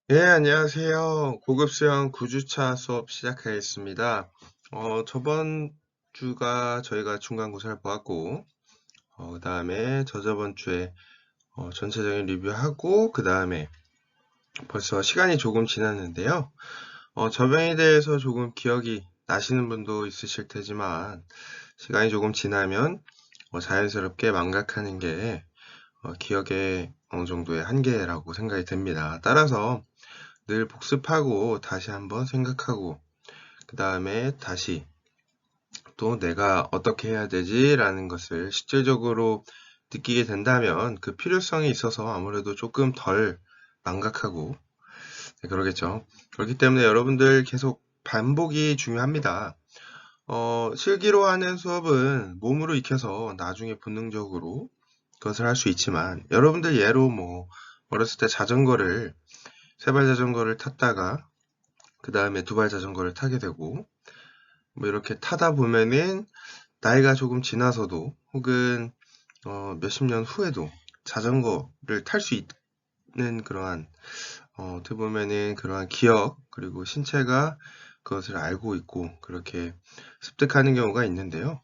네, 안녕하세요. 고급 수영 9주차 수업 시작하겠습니다. 저번 주가 저희가 중간고사를 보았고, 그 다음에 저저번 주에 전체적인 리뷰하고, 그 다음에 벌써 시간이 조금 지났는데요. 저병에 대해서 조금 기억이 나시는 분도 있으실 테지만, 시간이 조금 지나면 자연스럽게 망각하는 게 기억의 어느 정도의 한계라고 생각이 됩니다. 따라서 늘 복습하고 다시 한번 생각하고 그 다음에 다시 또 내가 어떻게 해야 되지? 라는 것을 실질적으로 느끼게 된다면 그 필요성이 있어서 아무래도 조금 덜 망각하고 그러겠죠. 그렇기 때문에 여러분들 계속 반복이 중요합니다. 실기로 하는 수업은 몸으로 익혀서 나중에 본능적으로 그것을 할 수 있지만 여러분들 예로 뭐 어렸을 때 자전거를 세발 자전거를 탔다가 그 다음에 두발 자전거를 타게 되고 뭐 이렇게 타다 보면은 나이가 조금 지나서도 혹은 몇십 년 후에도 자전거를 탈 수 있는 그러한 어떻게 보면은 그러한 기억 그리고 신체가 그것을 알고 있고 그렇게 습득하는 경우가 있는데요.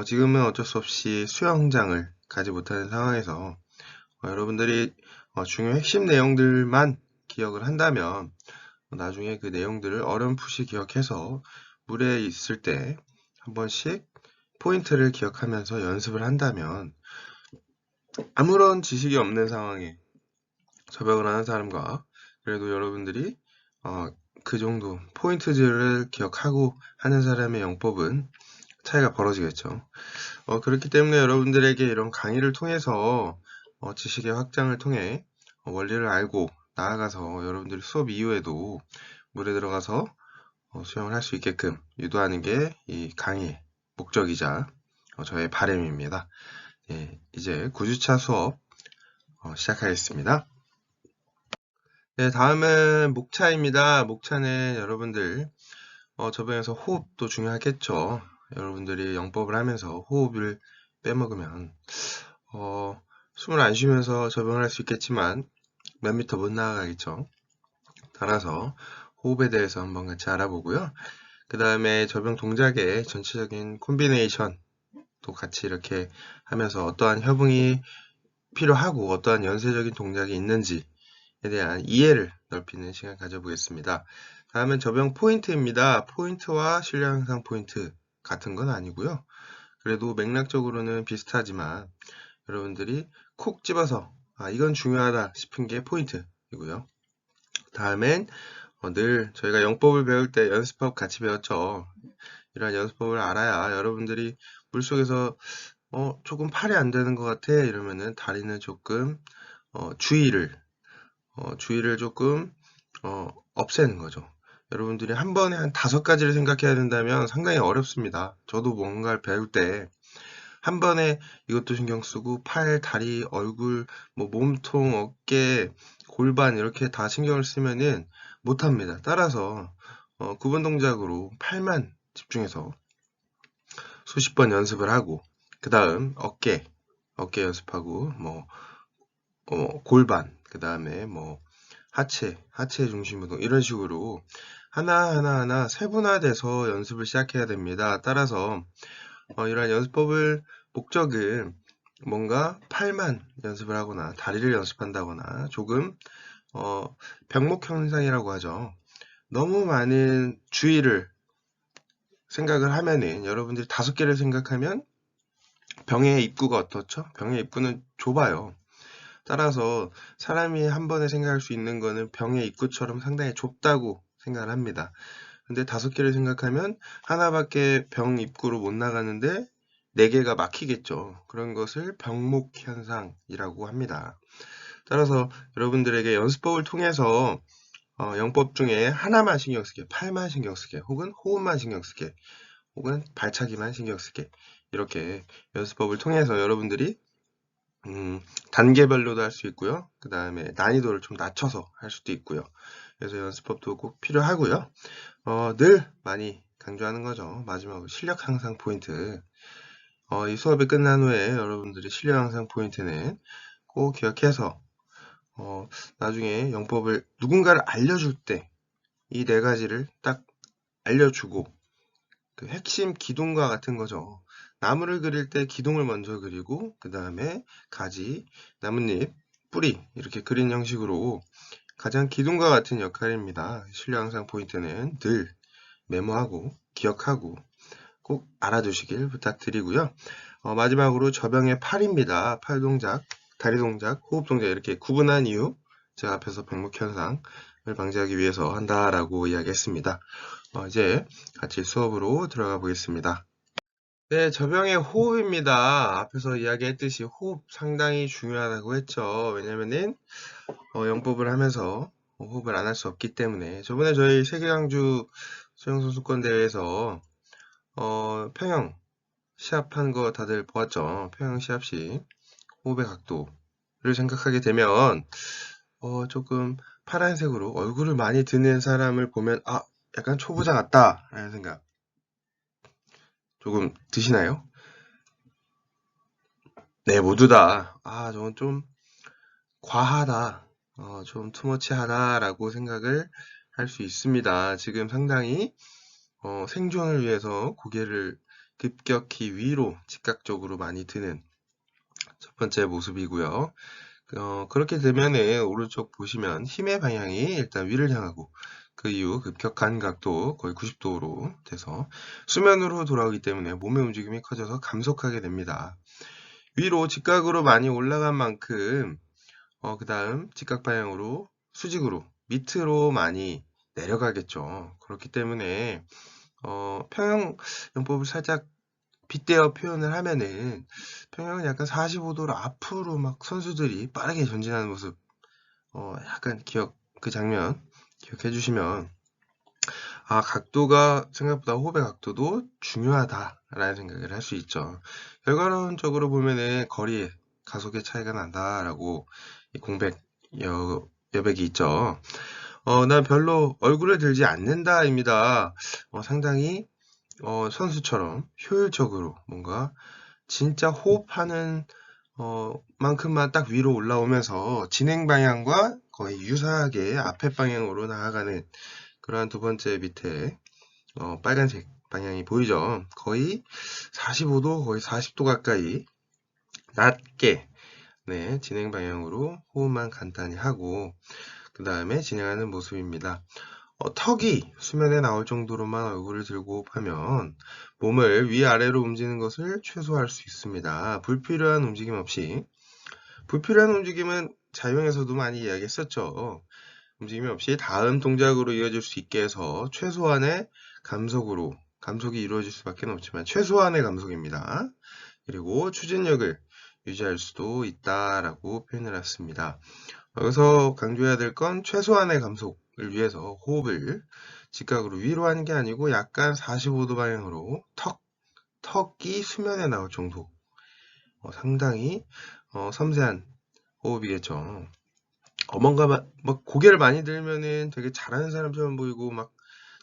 지금은 어쩔 수 없이 수영장을 가지 못하는 상황에서 여러분들이 중요 핵심 내용들만 기억을 한다면 나중에 그 내용들을 어렴풋이 기억해서 물에 있을 때 한 번씩 포인트를 기억하면서 연습을 한다면 아무런 지식이 없는 상황에 접역을 하는 사람과 그래도 여러분들이 그 정도 포인트들을 기억하고 하는 사람의 영법은 차이가 벌어지겠죠. 그렇기 때문에 여러분들에게 이런 강의를 통해서 지식의 확장을 통해 원리를 알고 나아가서 여러분들이 수업 이후에도 물에 들어가서 수영을 할 수 있게끔 유도하는 게 이 강의의 목적이자 저의 바람입니다. 예, 이제 9주차 수업 시작하겠습니다. 네, 다음은 목차입니다. 목차는 여러분들 저번에서 호흡도 중요하겠죠. 여러분들이 영법을 하면서 호흡을 빼먹으면 숨을 안 쉬면서 접영을 할 수 있겠지만 몇 미터 못 나아가겠죠. 따라서 호흡에 대해서 한번 같이 알아보고요. 그 다음에 접영 동작의 전체적인 콤비네이션도 같이 이렇게 하면서 어떠한 협응이 필요하고 어떠한 연쇄적인 동작이 있는지에 대한 이해를 넓히는 시간 가져보겠습니다. 다음은 접영 포인트입니다. 포인트와 실력 향상 포인트 같은 건 아니고요. 그래도 맥락적으로는 비슷하지만 여러분들이 콕 집어서 이건 중요하다 싶은 게 포인트이고요. 다음엔 늘 저희가 영법을 배울 때 연습법 같이 배웠죠. 이런 연습법을 알아야 여러분들이 물속에서 조금 팔이 안 되는 것 같아 이러면은 다리는 조금 주의를 조금 없애는 거죠. 여러분들이 한 번에 한 5가지를 생각해야 된다면 상당히 어렵습니다. 저도 뭔가를 배울 때 한 번에 이것도 신경 쓰고 팔, 다리, 얼굴, 뭐 몸통, 어깨, 골반 이렇게 다 신경을 쓰면은 못합니다. 따라서 구분 동작으로 팔만 집중해서 수십 번 연습을 하고 그 다음 어깨 연습하고 뭐 골반 그 다음에 뭐 하체 중심 운동 이런 식으로 하나 세분화돼서 연습을 시작해야 됩니다. 따라서 이러한 연습법을 목적은 뭔가 팔만 연습을 하거나 다리를 연습한다거나 조금 병목 현상이라고 하죠. 너무 많은 주의를 생각을 하면은 여러분들이 5개를 생각하면 병의 입구가 어떻죠? 병의 입구는 좁아요. 따라서 사람이 한 번에 생각할 수 있는 거는 병의 입구처럼 상당히 좁다고 생각을 합니다. 근데 5개를 생각하면 하나밖에 병 입구로 못 나가는데 4개가 막히겠죠. 그런 것을 병목 현상이라고 합니다. 따라서 여러분들에게 연습법을 통해서 영법 중에 하나만 신경 쓰게, 팔만 신경 쓰게, 혹은 호흡만 신경 쓰게, 혹은 발차기만 신경 쓰게 이렇게 연습법을 통해서 여러분들이 단계별로도 할 수 있고요. 그 다음에 난이도를 좀 낮춰서 할 수도 있고요. 그래서 연습법도 꼭 필요하고요. 늘 많이 강조하는 거죠. 마지막으로 실력 향상 포인트. 이 수업이 끝난 후에 여러분들이 실력 향상 포인트는 꼭 기억해서 나중에 영법을 누군가를 알려줄 때 이 네 가지를 딱 알려주고 그 핵심 기둥과 같은 거죠. 나무를 그릴 때 기둥을 먼저 그리고 그 다음에 가지, 나뭇잎, 뿌리 이렇게 그린 형식으로 가장 기둥과 같은 역할입니다. 실력 향상 포인트는 늘 메모하고 기억하고 꼭 알아두시길 부탁드리고요. 마지막으로 저병의 팔입니다. 팔 동작, 다리 동작, 호흡 동작 이렇게 구분한 이유 제가 앞에서 병목 현상을 방지하기 위해서 한다라고 이야기했습니다. 이제 같이 수업으로 들어가 보겠습니다. 네, 저병의 호흡입니다. 앞에서 이야기했듯이 호흡 상당히 중요하다고 했죠. 왜냐면은 영법을 하면서 호흡을 안 할 수 없기 때문에 저번에 저희 세계강주 수영선수권 대회에서 평영 시합한 거 다들 보았죠. 평영 시합시 호흡의 각도를 생각하게 되면 조금 파란색으로 얼굴을 많이 드는 사람을 보면 약간 초보자 같다 라는 생각 조금 드시나요? 네, 모두 다 저건 좀 과하다, 좀 투머치하다라고 생각을 할 수 있습니다. 지금 상당히 생존을 위해서 고개를 급격히 위로 즉각적으로 많이 드는 첫 번째 모습이고요. 그렇게 되면은 오른쪽 보시면 힘의 방향이 일단 위를 향하고 그 이후 급격한 각도 거의 90도로 돼서 수면으로 돌아오기 때문에 몸의 움직임이 커져서 감속하게 됩니다. 위로 직각으로 많이 올라간 만큼 그 다음 직각 방향으로 수직으로 밑으로 많이 내려가겠죠. 그렇기 때문에 평형 영법을 살짝 빗대어 표현을 하면은 평형은 약간 45도로 앞으로 막 선수들이 빠르게 전진하는 모습 약간 그 장면 기억해 주시면 각도가 생각보다 호흡의 각도도 중요하다라는 생각을 할 수 있죠. 결과론적으로 보면은 거리에 가속의 차이가 난다라고 이 공백 여백이 있죠. 난 별로 얼굴을 들지 않는다입니다. 상당히 선수처럼 효율적으로 뭔가 진짜 호흡하는 만큼만 딱 위로 올라오면서 진행 방향과 거의 유사하게 앞에 방향으로 나아가는 그러한 두 번째 밑에 빨간색 방향이 보이죠. 거의 45도, 거의 40도 가까이 낮게 네, 진행 방향으로 호흡만 간단히 하고 그 다음에 진행하는 모습입니다. 턱이 수면에 나올 정도로만 얼굴을 들고 호흡하면 몸을 위아래로 움직이는 것을 최소화할 수 있습니다. 불필요한 움직임 없이 불필요한 움직임은 자유형에서도 많이 이야기했었죠. 움직임이 없이 다음 동작으로 이어질 수 있게 해서 최소한의 감속이 이루어질 수밖에 없지만 최소한의 감속입니다. 그리고 추진력을 유지할 수도 있다라고 표현을 했습니다. 여기서 강조해야 될 건 최소한의 감속을 위해서 호흡을 직각으로 위로 하는 게 아니고 약간 45도 방향으로 턱이 수면에 나올 정도 상당히 섬세한 호흡이겠죠. 뭔가 막 고개를 많이 들면은 되게 잘하는 사람처럼 보이고 막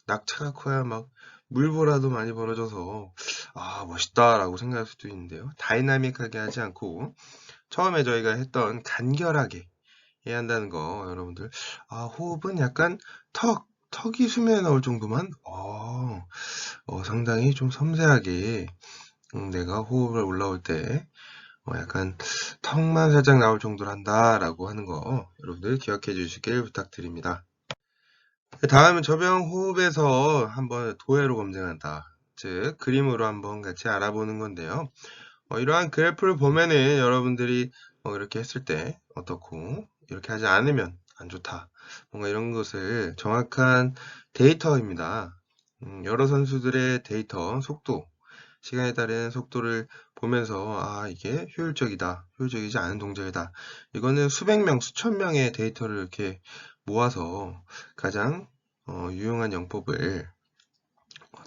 낙차가 커야 막 물보라도 많이 벌어져서 멋있다라고 생각할 수도 있는데요. 다이나믹하게 하지 않고 처음에 저희가 했던 간결하게 해야 한다는 거 여러분들 호흡은 약간 턱이 수면에 나올 정도만 상당히 좀 섬세하게 내가 호흡을 올라올 때 약간 턱만 살짝 나올 정도로 한다라고 하는 거 여러분들 기억해 주시길 부탁드립니다. 다음은 저병 호흡에서 한번 도해로 검증한다. 즉 그림으로 한번 같이 알아보는 건데요. 이러한 그래프를 보면은 여러분들이 이렇게 했을 때 어떻고 이렇게 하지 않으면 안 좋다. 뭔가 이런 것을 정확한 데이터입니다. 여러 선수들의 데이터, 속도, 시간에 따른 속도를 보면서 이게 효율적이다, 효율적이지 않은 동작이다. 이거는 수백 명, 수천 명의 데이터를 이렇게 모아서 가장 유용한 영법을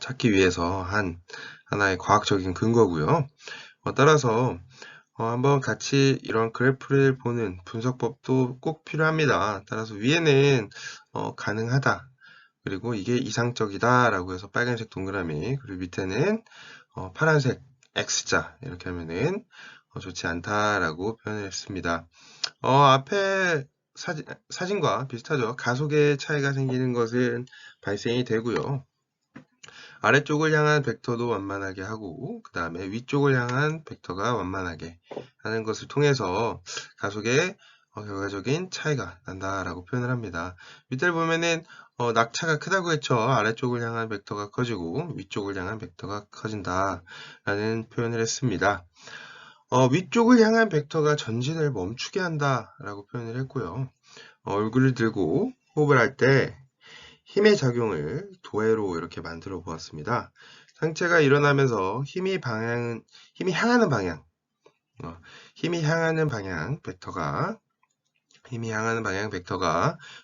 찾기 위해서 한 하나의 과학적인 근거고요. 따라서 한번 같이 이런 그래프를 보는 분석법도 꼭 필요합니다. 따라서 위에는 가능하다. 그리고 이게 이상적이다 라고 해서 빨간색 동그라미 그리고 밑에는 파란색 X자 이렇게 하면은 좋지 않다라고 표현을 했습니다. 앞에 사진과 비슷하죠. 가속의 차이가 생기는 것은 발생이 되고요. 아래쪽을 향한 벡터도 완만하게 하고 그 다음에 위쪽을 향한 벡터가 완만하게 하는 것을 통해서 가속의 결과적인 차이가 난다라고 표현을 합니다. 밑을 보면은 낙차가 크다고 했죠. 아래쪽을 향한 벡터가 커지고 위쪽을 향한 벡터가 커진다라는 표현을 했습니다. 위쪽을 향한 벡터가 전진을 멈추게 한다라고 표현을 했고요. 얼굴을 들고 호흡을 할 때 힘의 작용을 도해로 이렇게 만들어 보았습니다. 상체가 일어나면서 힘이 향하는 방향, 힘이 향하는 방향 벡터가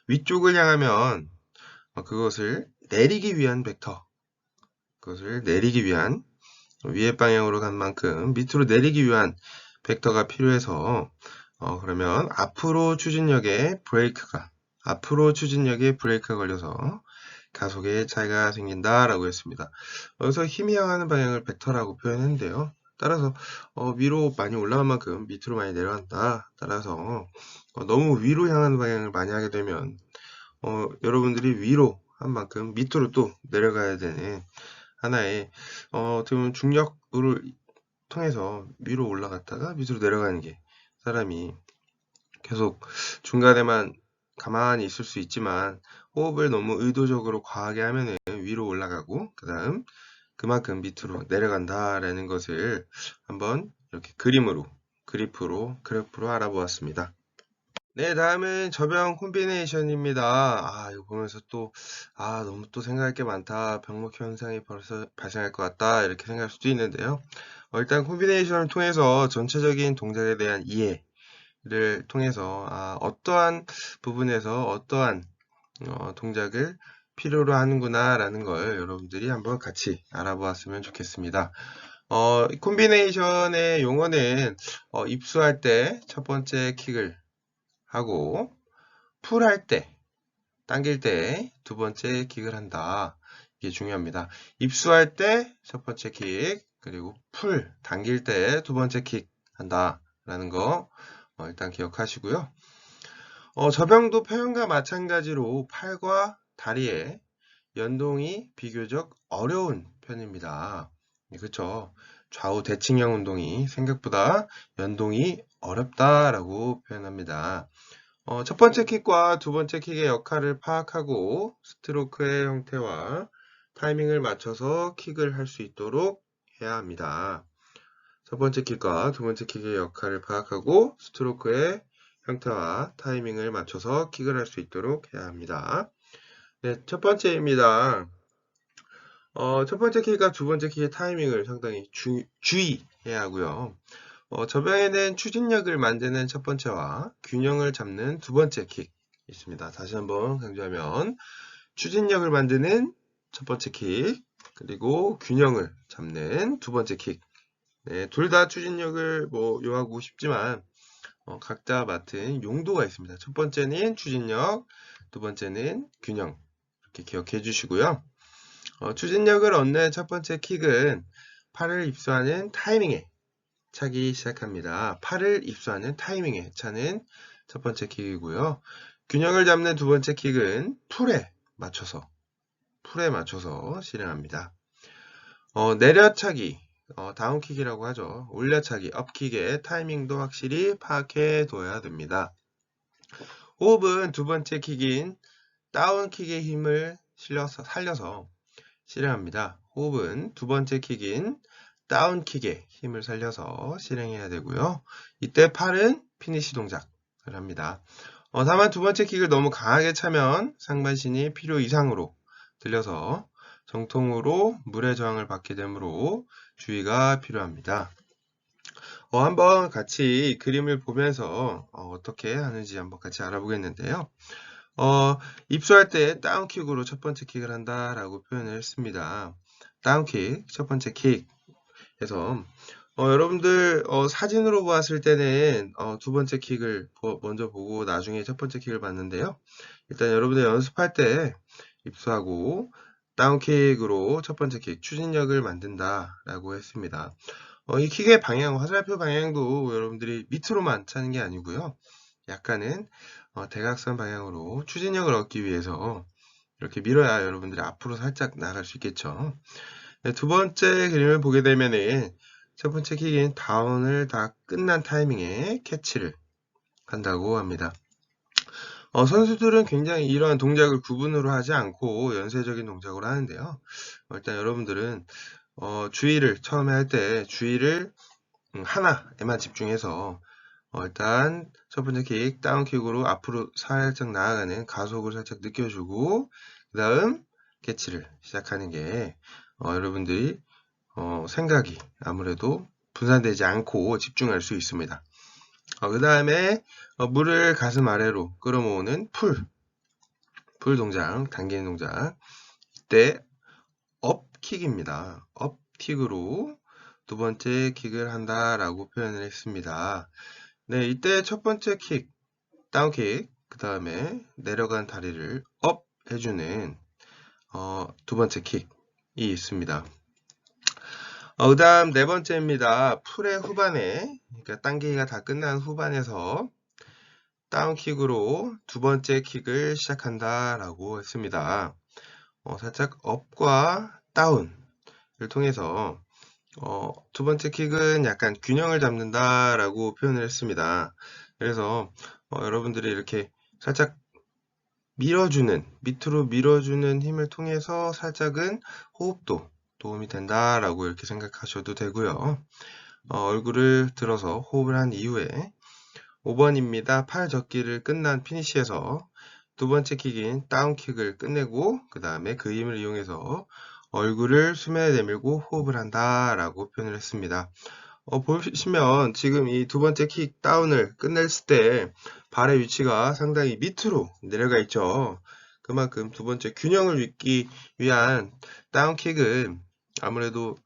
위쪽을 향하면 그것을 내리기 위한 벡터, 그것을 내리기 위한 위의 방향으로 간 만큼 밑으로 내리기 위한 벡터가 필요해서 그러면 앞으로 추진력에 브레이크가 걸려서 가속의 차이가 생긴다라고 했습니다. 여기서 힘이 향하는 방향을 벡터라고 표현했는데요. 따라서 위로 많이 올라간 만큼 밑으로 많이 내려간다. 따라서 너무 위로 향하는 방향을 많이 하게 되면 여러분들이 위로 한 만큼 밑으로 또 내려가야 되는 하나의 어떻게 보면 중력을 통해서 위로 올라갔다가 밑으로 내려가는 게 사람이 계속 중간에만 가만히 있을 수 있지만 호흡을 너무 의도적으로 과하게 하면은 위로 올라가고 그만큼 밑으로 내려간다라는 것을 한번 이렇게 그래프로 알아보았습니다. 네, 다음은 저병 콤비네이션입니다. 이거 보면서 너무 또 생각할 게 많다. 병목 현상이 벌써 발생할 것 같다. 이렇게 생각할 수도 있는데요. 일단 콤비네이션을 통해서 전체적인 동작에 대한 이해를 통해서 어떠한 부분에서 어떠한 동작을 필요로 하는구나 라는 걸 여러분들이 한번 같이 알아보았으면 좋겠습니다. 콤비네이션의 용어는 입수할 때 첫 번째 킥을 하고 풀할 때, 당길 때 두 번째 킥을 한다. 이게 중요합니다. 입수할 때 첫 번째 킥, 그리고 당길 때 두 번째 킥 한다. 라는 거 일단 기억하시고요. 저병도 표현과 마찬가지로 팔과 다리의 연동이 비교적 어려운 편입니다. 그렇죠? 좌우 대칭형 운동이 생각보다 연동이 어렵다라고 표현합니다. 첫 번째 킥과 두 번째 킥의 역할을 파악하고 스트로크의 형태와 타이밍을 맞춰서 킥을 할 수 있도록 해야 합니다. 첫 번째 킥과 두 번째 킥의 역할을 파악하고 스트로크의 형태와 타이밍을 맞춰서 킥을 할 수 있도록 해야 합니다. 네, 첫 번째입니다. 첫 번째 킥과 두 번째 킥의 타이밍을 상당히 주의해야 하고요. 저병에는 추진력을 만드는 첫 번째와 균형을 잡는 두 번째 킥 있습니다. 다시 한번 강조하면 추진력을 만드는 첫 번째 킥, 그리고 균형을 잡는 두 번째 킥. 네, 둘 다 추진력을 요하고 싶지만 각자 맡은 용도가 있습니다. 첫 번째는 추진력, 두 번째는 균형. 이렇게 기억해 주시고요. 추진력을 얻는 첫 번째 킥은 팔을 입수하는 타이밍에 차기 시작합니다. 팔을 입수하는 타이밍에 차는 첫 번째 킥이고요. 균형을 잡는 두 번째 킥은 풀에 맞춰서 실행합니다. 내려차기, 다운킥이라고 하죠. 올려차기, 업킥의 타이밍도 확실히 파악해 둬야 됩니다. 호흡은 두 번째 킥인 다운킥의 힘을 살려서 실행합니다. 호흡은 두 번째 킥인 다운킥의 힘을 살려서 실행해야 되고요. 이때 팔은 피니시 동작을 합니다. 다만 두 번째 킥을 너무 강하게 차면 상반신이 필요 이상으로 들려서 정통으로 물의 저항을 받게 되므로 주의가 필요합니다. 한번 같이 그림을 보면서 어떻게 하는지 한번 같이 알아보겠는데요. 입수할 때 다운킥으로 첫 번째 킥을 한다라고 표현을 했습니다. 다운킥, 첫 번째 킥에서 여러분들 사진으로 보았을 때는 두 번째 킥을 먼저 보고 나중에 첫 번째 킥을 봤는데요. 일단 여러분들 연습할 때 입수하고 다운킥으로 첫 번째 킥, 추진력을 만든다라고 했습니다. 이 킥의 방향, 화살표 방향도 여러분들이 밑으로만 차는 게 아니고요. 약간은 대각선 방향으로 추진력을 얻기 위해서 이렇게 밀어야 여러분들이 앞으로 살짝 나갈 수 있겠죠. 네, 두 번째 그림을 보게 되면은 첫 번째 킥인 다운을 다 끝난 타이밍에 캐치를 한다고 합니다. 선수들은 굉장히 이러한 동작을 구분으로 하지 않고 연쇄적인 동작으로 하는데요. 일단 여러분들은 주의를 처음에 할 때 주의를 하나에만 집중해서 일단 첫 번째 킥 다운킥으로 앞으로 살짝 나아가는 가속을 살짝 느껴주고 그 다음 캐치를 시작하는 게 여러분들이 생각이 아무래도 분산되지 않고 집중할 수 있습니다. 그 다음에 물을 가슴 아래로 끌어모으는 풀 동작, 당기는 동작. 이때 업킥입니다. 업킥으로 두 번째 킥을 한다라고 표현을 했습니다. 네, 이때 첫 번째 킥, 다운킥, 그 다음에 내려간 다리를 업 해주는 두 번째 킥이 있습니다. 그 다음 네 번째입니다. 풀의 후반에, 그러니까 당기기가 다 끝난 후반에서 다운킥으로 두 번째 킥을 시작한다라고 했습니다. 살짝 업과 다운을 통해서 두 번째 킥은 약간 균형을 잡는다라고 표현을 했습니다. 그래서 여러분들이 이렇게 살짝 밑으로 밀어주는 힘을 통해서 살짝은 호흡도 도움이 된다라고 이렇게 생각하셔도 되고요. 얼굴을 들어서 호흡을 한 이후에 5번입니다. 팔 접기를 끝난 피니시에서 두 번째 킥인 다운킥을 끝내고 그 다음에 그 힘을 이용해서 얼굴을 수면에 내밀고 호흡을 한다라고 표현을 했습니다. 보시면 지금 이 두 번째 킥 다운을 끝냈을 때 발의 위치가 상당히 밑으로 내려가 있죠. 그만큼 두 번째 균형을 잊기 위한 다운킥은 아무래도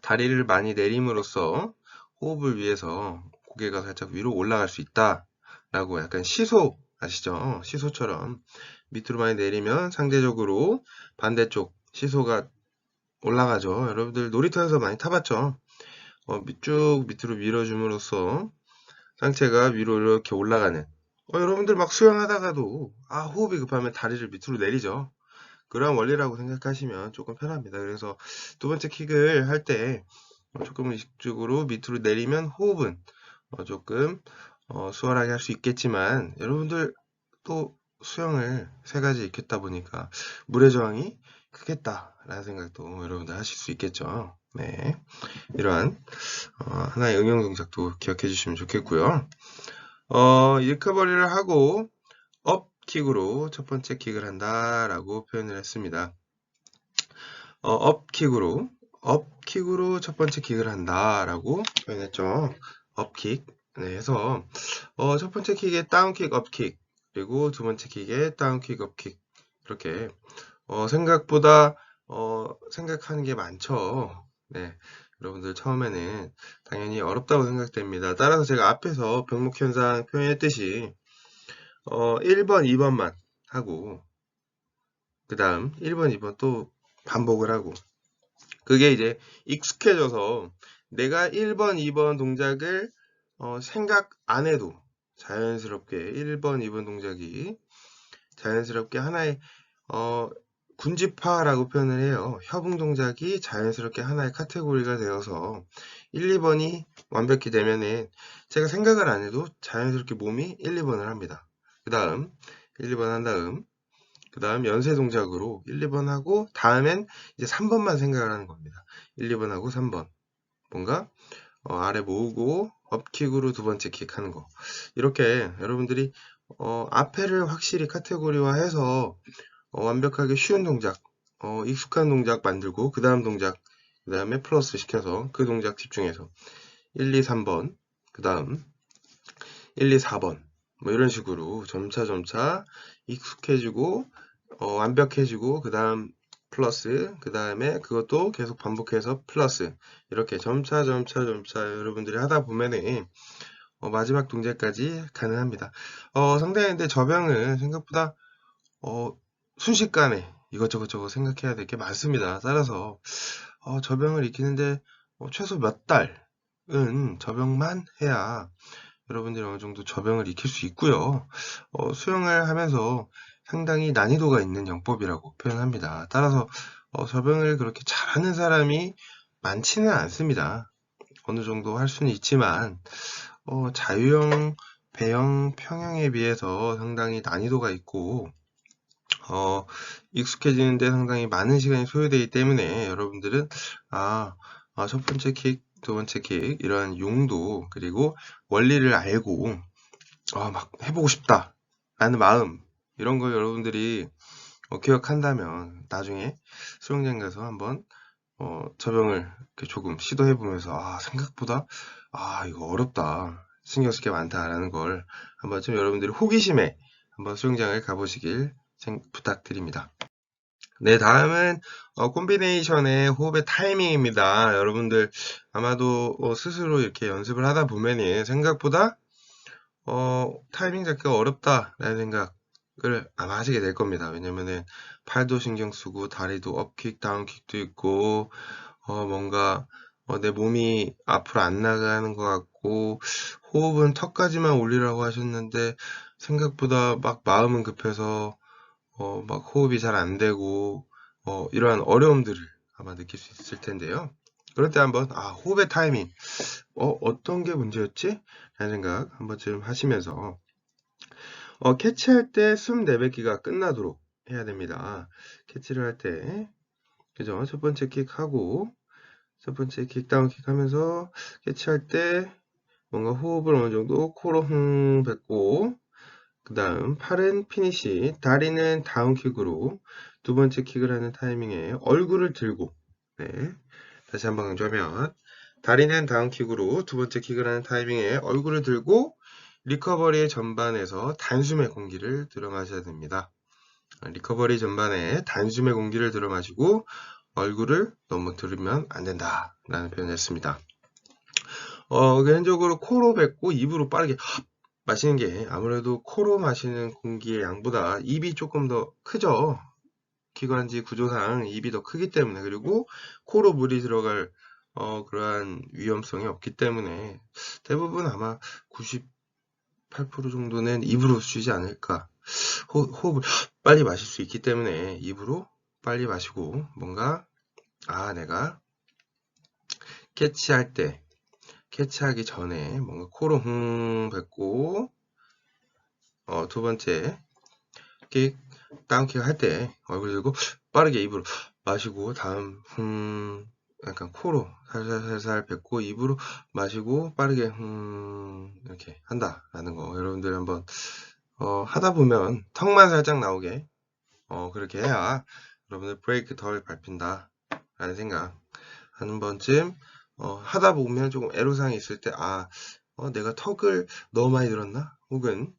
다리를 많이 내림으로써 호흡을 위해서 고개가 살짝 위로 올라갈 수 있다라고 약간 시소 아시죠? 시소처럼 밑으로 많이 내리면 상대적으로 반대쪽 시소가 올라가죠. 여러분들 놀이터에서 많이 타봤죠? 쭉 밑으로 밀어줌으로써 상체가 위로 이렇게 올라가는 여러분들 막 수영하다가도 호흡이 급하면 다리를 밑으로 내리죠. 그런 원리라고 생각하시면 조금 편합니다. 그래서 두 번째 킥을 할 때 조금 의식적으로 밑으로 내리면 호흡은 조금 수월하게 할 수 있겠지만 여러분들 또 수영을 세 가지 익혔다 보니까 물의 저항이 크겠다라는 생각도 여러분들 하실 수 있겠죠. 네, 이러한 하나의 응용 동작도 기억해 주시면 좋겠고요. 리커버리를 하고 업킥으로 첫 번째 킥을 한다라고 표현을 했습니다. 업킥으로 첫 번째 킥을 한다라고 표현했죠. 업킥. 네, 해서 첫 번째 킥에 다운킥, 업킥, 그리고 두 번째 킥에 다운킥, 업킥 이렇게 생각보다 생각하는 게 많죠. 네, 여러분들 처음에는 당연히 어렵다고 생각됩니다. 따라서 제가 앞에서 병목현상 표현했듯이 1번, 2번만 하고 그 다음 1번, 2번 또 반복을 하고 그게 이제 익숙해져서 내가 1번, 2번 동작을 생각 안 해도 자연스럽게 1번, 2번 동작이 자연스럽게 하나의 군집화라고 표현을 해요. 협응 동작이 자연스럽게 하나의 카테고리가 되어서 1, 2번이 완벽히 되면은 제가 생각을 안 해도 자연스럽게 몸이 1, 2번을 합니다. 그 다음 1, 2번 한 다음 그 다음 연쇄 동작으로 1, 2번 하고 다음엔 이제 3번만 생각을 하는 겁니다. 1, 2번 하고 3번 뭔가 아래 모으고 업킥으로 두 번째 킥 하는 거 이렇게 여러분들이 앞에를 확실히 카테고리화해서 완벽하게 쉬운 동작 익숙한 동작 만들고 그 다음 동작 그 다음에 플러스 시켜서 그 동작 집중해서 1, 2, 3번 그 다음 1, 2, 4번 뭐 이런 식으로 점차 익숙해지고 완벽해지고 그 다음 플러스 그 다음에 그것도 계속 반복해서 플러스 이렇게 점차 여러분들이 하다 보면은 마지막 동작까지 가능합니다. 상당히 근데 저병은 생각보다 순식간에 이것저것 생각해야 될 게 많습니다. 따라서 저병을 익히는데 최소 몇 달은 저병만 해야 여러분들이 어느 정도 접영을 익힐 수 있고요. 수영을 하면서 상당히 난이도가 있는 영법이라고 표현합니다. 따라서 접영을 그렇게 잘하는 사람이 많지는 않습니다. 어느 정도 할 수는 있지만 자유형, 배영, 평형에 비해서 상당히 난이도가 있고 익숙해지는데 상당히 많은 시간이 소요되기 때문에 여러분들은 첫 번째 킥, 두 번째 킥 이러한 용도 그리고 원리를 알고 막 해보고 싶다 라는 마음 이런 거 여러분들이 기억한다면 나중에 수영장 가서 한번 접영을 이렇게 조금 시도해 보면서 생각보다 이거 어렵다 신경 쓸 게 많다라는 걸 한번쯤 여러분들이 호기심에 한번 수영장을 가보시길 부탁드립니다. 네, 다음은 콤비네이션의 호흡의 타이밍입니다. 여러분들 아마도 스스로 이렇게 연습을 하다 보면은 생각보다 타이밍 잡기가 어렵다라는 생각을 아마 하시게 될 겁니다. 왜냐면은 팔도 신경 쓰고 다리도 업킥, 다운킥도 있고 뭔가 내 몸이 앞으로 안 나가는 것 같고 호흡은 턱까지만 올리라고 하셨는데 생각보다 막 마음은 급해서 막 호흡이 잘 안 되고 이러한 어려움들을 아마 느낄 수 있을 텐데요. 그럴 때 한번 호흡의 타이밍 어떤 게 문제였지? 라는 생각 한 번쯤 하시면서 캐치할 때 숨 내뱉기가 끝나도록 해야 됩니다. 캐치를 할 때 그죠? 첫 번째 킥 하고 첫 번째 킥 다운 킥 하면서 캐치할 때 뭔가 호흡을 어느 정도 코로 뱉고 그 다음 팔은 피니시, 다리는 다운킥으로 두 번째 킥을 하는 타이밍에 얼굴을 들고 다시 한번 강조하면 다리는 다운킥으로 두 번째 킥을 하는 타이밍에 얼굴을 들고 리커버리 전반에서 단숨에 공기를 들어 마셔야 됩니다. 리커버리 전반에 단숨에 공기를 들어 마시고 얼굴을 너무 들으면 안 된다 라는 표현을 했습니다. 개인적으로 코로 뱉고 입으로 빠르게 마시는 게 아무래도 코로 마시는 공기의 양보다 입이 조금 더 크죠. 기관지 구조상 입이 더 크기 때문에 그리고 코로 물이 들어갈 그러한 위험성이 없기 때문에 대부분 아마 98% 정도는 입으로 쉬지 않을까. 호흡을 빨리 마실 수 있기 때문에 입으로 빨리 마시고 뭔가 내가 캐치할 때 캐치하기 전에 뭔가 코로 뱉고 두 번째 킥 다운킥 할 때 얼굴 들고 빠르게 입으로 마시고 다음 약간 코로 살살살살 뱉고 입으로 마시고 빠르게 이렇게 한다라는 거 여러분들 한번 하다 보면 턱만 살짝 나오게 그렇게 해야 여러분들 브레이크 덜 밟힌다 라는 생각 한 번쯤 하다 보면 조금 애로사항이 있을 때 내가 턱을 너무 많이 들었나? 혹은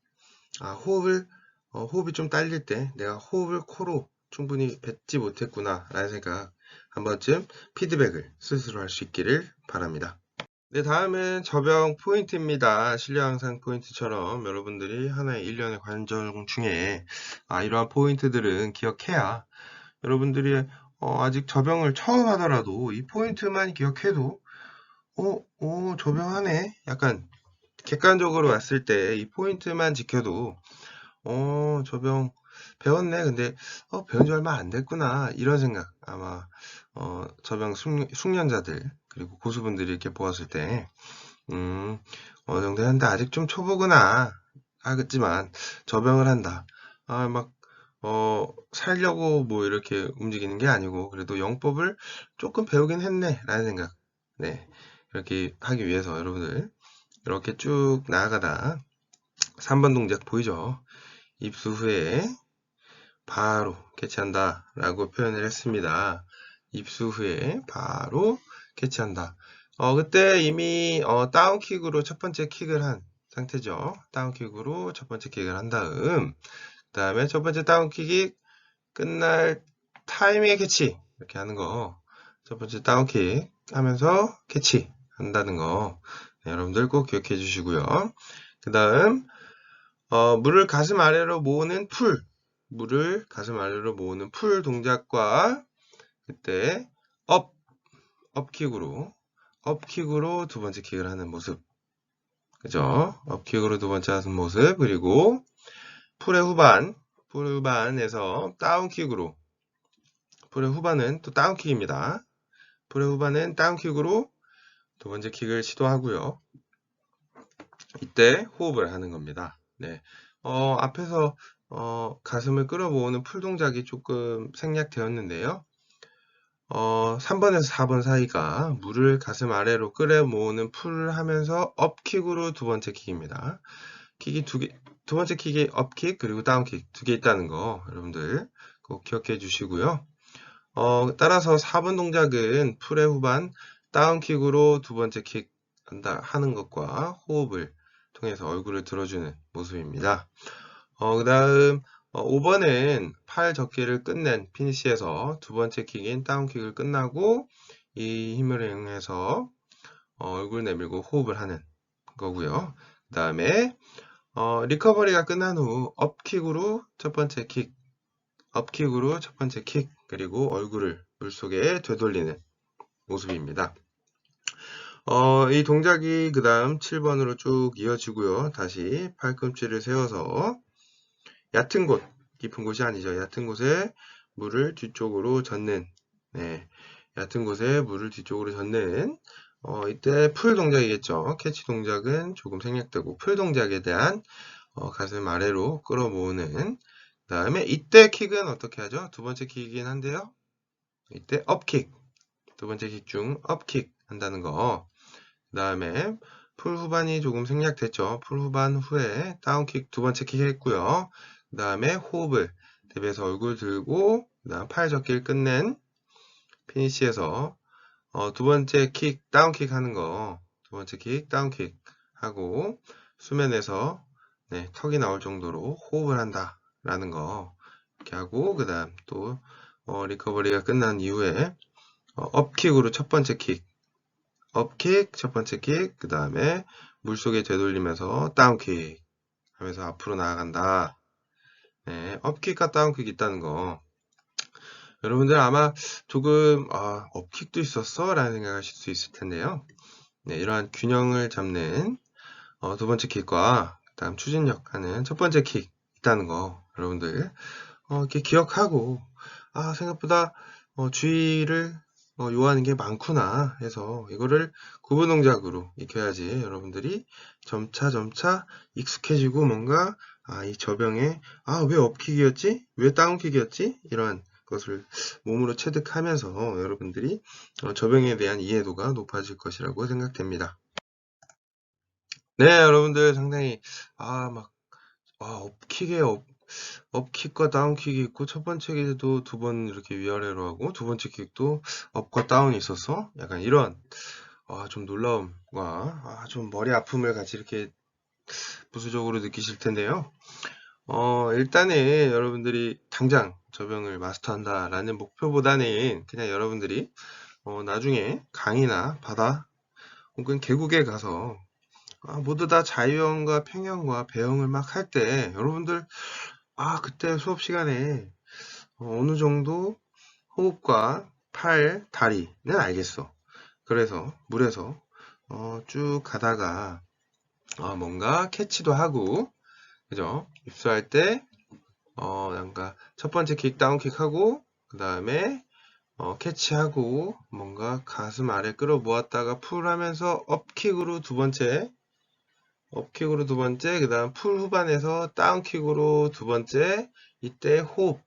호흡이 좀 딸릴 때 내가 호흡을 코로 충분히 뱉지 못했구나 라는 생각 한 번쯤 피드백을 스스로 할 수 있기를 바랍니다. 네, 다음은 접영 포인트입니다. 실내 항상 포인트처럼 여러분들이 하나의 일련의 관절 중에 이러한 포인트들은 기억해야 여러분들이 아직 접영을 처음 하더라도 이 포인트만 기억해도 접영하네 약간 객관적으로 봤을 때 이 포인트만 지켜도 접영 배웠네. 근데 배운 지 얼마 안 됐구나. 이런 생각 아마 접영 숙련자들 그리고 고수분들이 이렇게 보았을 때 어느 정도 했는데 아직 좀 초보구나 하겠지만 접영을 한다. 막 살려고 뭐 이렇게 움직이는 게 아니고 그래도 영법을 조금 배우긴 했네 라는 생각 이렇게 하기 위해서 여러분들 이렇게 쭉 나아가다 3번 동작 보이죠? 입수 후에 바로 캐치한다 라고 표현을 했습니다. 입수 후에 바로 캐치한다. 그때 이미 다운킥으로 첫 번째 킥을 한 상태죠. 다운킥으로 첫 번째 킥을 한 다음 그 다음에 첫 번째 다운킥이 끝날 타이밍에 캐치 이렇게 하는 거 첫 번째 다운킥 하면서 캐치 한다는 거 여러분들 꼭 기억해 주시고요. 그 다음 물을 가슴 아래로 모으는 물을 가슴 아래로 모으는 풀 동작과 그때 업킥으로 두 번째 킥을 하는 모습 그죠? 업킥으로 두 번째 하는 모습. 그리고 풀의 후반에서 다운킥으로. 풀의 후반은 또 다운킥입니다. 풀의 후반은 다운킥으로 두 번째 킥을 시도하고요. 이때 호흡을 하는 겁니다. 네. 앞에서 가슴을 끌어모으는 풀 동작이 조금 생략되었는데요. 3번에서 4번 사이가 물을 가슴 아래로 끌어모으는 풀을 하면서 업킥으로 두 번째 킥입니다. 킥이 두 번째 킥이 업킥 그리고 다운킥 두 개 있다는 거 여러분들 꼭 기억해 주시고요. 따라서 4번 동작은 풀의 후반 다운킥으로 두 번째 킥 하는 것과 호흡을 통해서 얼굴을 들어주는 모습입니다. 그 다음 5번은 팔 접기를 끝낸 피니시에서 두 번째 킥인 다운킥을 끝나고 이 힘을 이용해서 얼굴 내밀고 호흡을 하는 거고요. 그 다음에 리커버리가 끝난 후 업킥으로 첫 번째 킥, 그리고 얼굴을 물속에 되돌리는 모습입니다. 이 동작이 그 다음 7번으로 쭉 이어지고요. 다시 팔꿈치를 세워서 얕은 곳, 깊은 곳이 아니죠. 얕은 곳에 물을 뒤쪽으로 젓는, 네, 얕은 곳에 물을 뒤쪽으로 젓는, 이때 풀 동작이겠죠. 캐치 동작은 조금 생략되고, 풀 동작에 대한 가슴 아래로 끌어모으는, 그 다음에 이때 킥은 어떻게 하죠? 두 번째 킥이긴 한데요. 이때 업킥, 두 번째 킥 중 업킥 한다는 거. 그 다음에 풀 후반이 조금 생략됐죠. 풀 후반 후에 다운킥 두 번째 킥 했고요. 그 다음에 호흡을 대비해서 얼굴 들고 그 다음 팔 접기를 끝낸 피니시에서 두 번째 킥 다운킥 하는 거 두 번째 킥 다운킥 하고 수면에서 네, 턱이 나올 정도로 호흡을 한다 라는 거 이렇게 하고 그 다음 또 리커버리가 끝난 이후에 업킥으로 첫 번째 킥 업킥, 첫 번째 킥, 그 다음에 물속에 되돌리면서 다운킥 하면서 앞으로 나아간다. 네, 업킥과 다운킥 있다는 거. 여러분들 아마 조금 업킥도 있었어? 라는 생각하실 수 있을 텐데요. 네, 이러한 균형을 잡는 두 번째 킥과 그 다음 추진력 하는 첫 번째 킥 있다는 거 여러분들 이렇게 기억하고 생각보다 주의를 요하는 게 많구나 해서 이거를 구분 동작으로 익혀야지 여러분들이 점차 익숙해지고 뭔가 이 저병에 왜 업킥이었지? 왜 다운킥이었지? 이런 것을 몸으로 체득하면서 여러분들이 저병에 대한 이해도가 높아질 것이라고 생각됩니다. 네, 여러분들 상당히 업킥과 다운킥이 있고 첫 번째 킥도 두 번 이렇게 위아래로 하고 두 번째 킥도 업과 다운이 있어서 약간 이런 좀 놀라움과 좀 머리 아픔을 같이 이렇게 부수적으로 느끼실 텐데요. 일단은 여러분들이 당장 저병을 마스터한다라는 목표보다는 그냥 여러분들이 나중에 강이나 바다 혹은 계곡에 가서 모두 다 자유형과 평형과 배형을 막 할 때 여러분들 그때 수업 시간에 어느 정도 호흡과 팔, 다리는 알겠어. 그래서 물에서 쭉 가다가 뭔가 캐치도 하고 그죠? 입수할 때 뭔가 첫 번째 킥 다운킥 하고 그 다음에 캐치하고 뭔가 가슴 아래 끌어 모았다가 풀 하면서 업킥으로 두 번째 그 다음 풀 후반에서 다운킥으로 두 번째 이때 호흡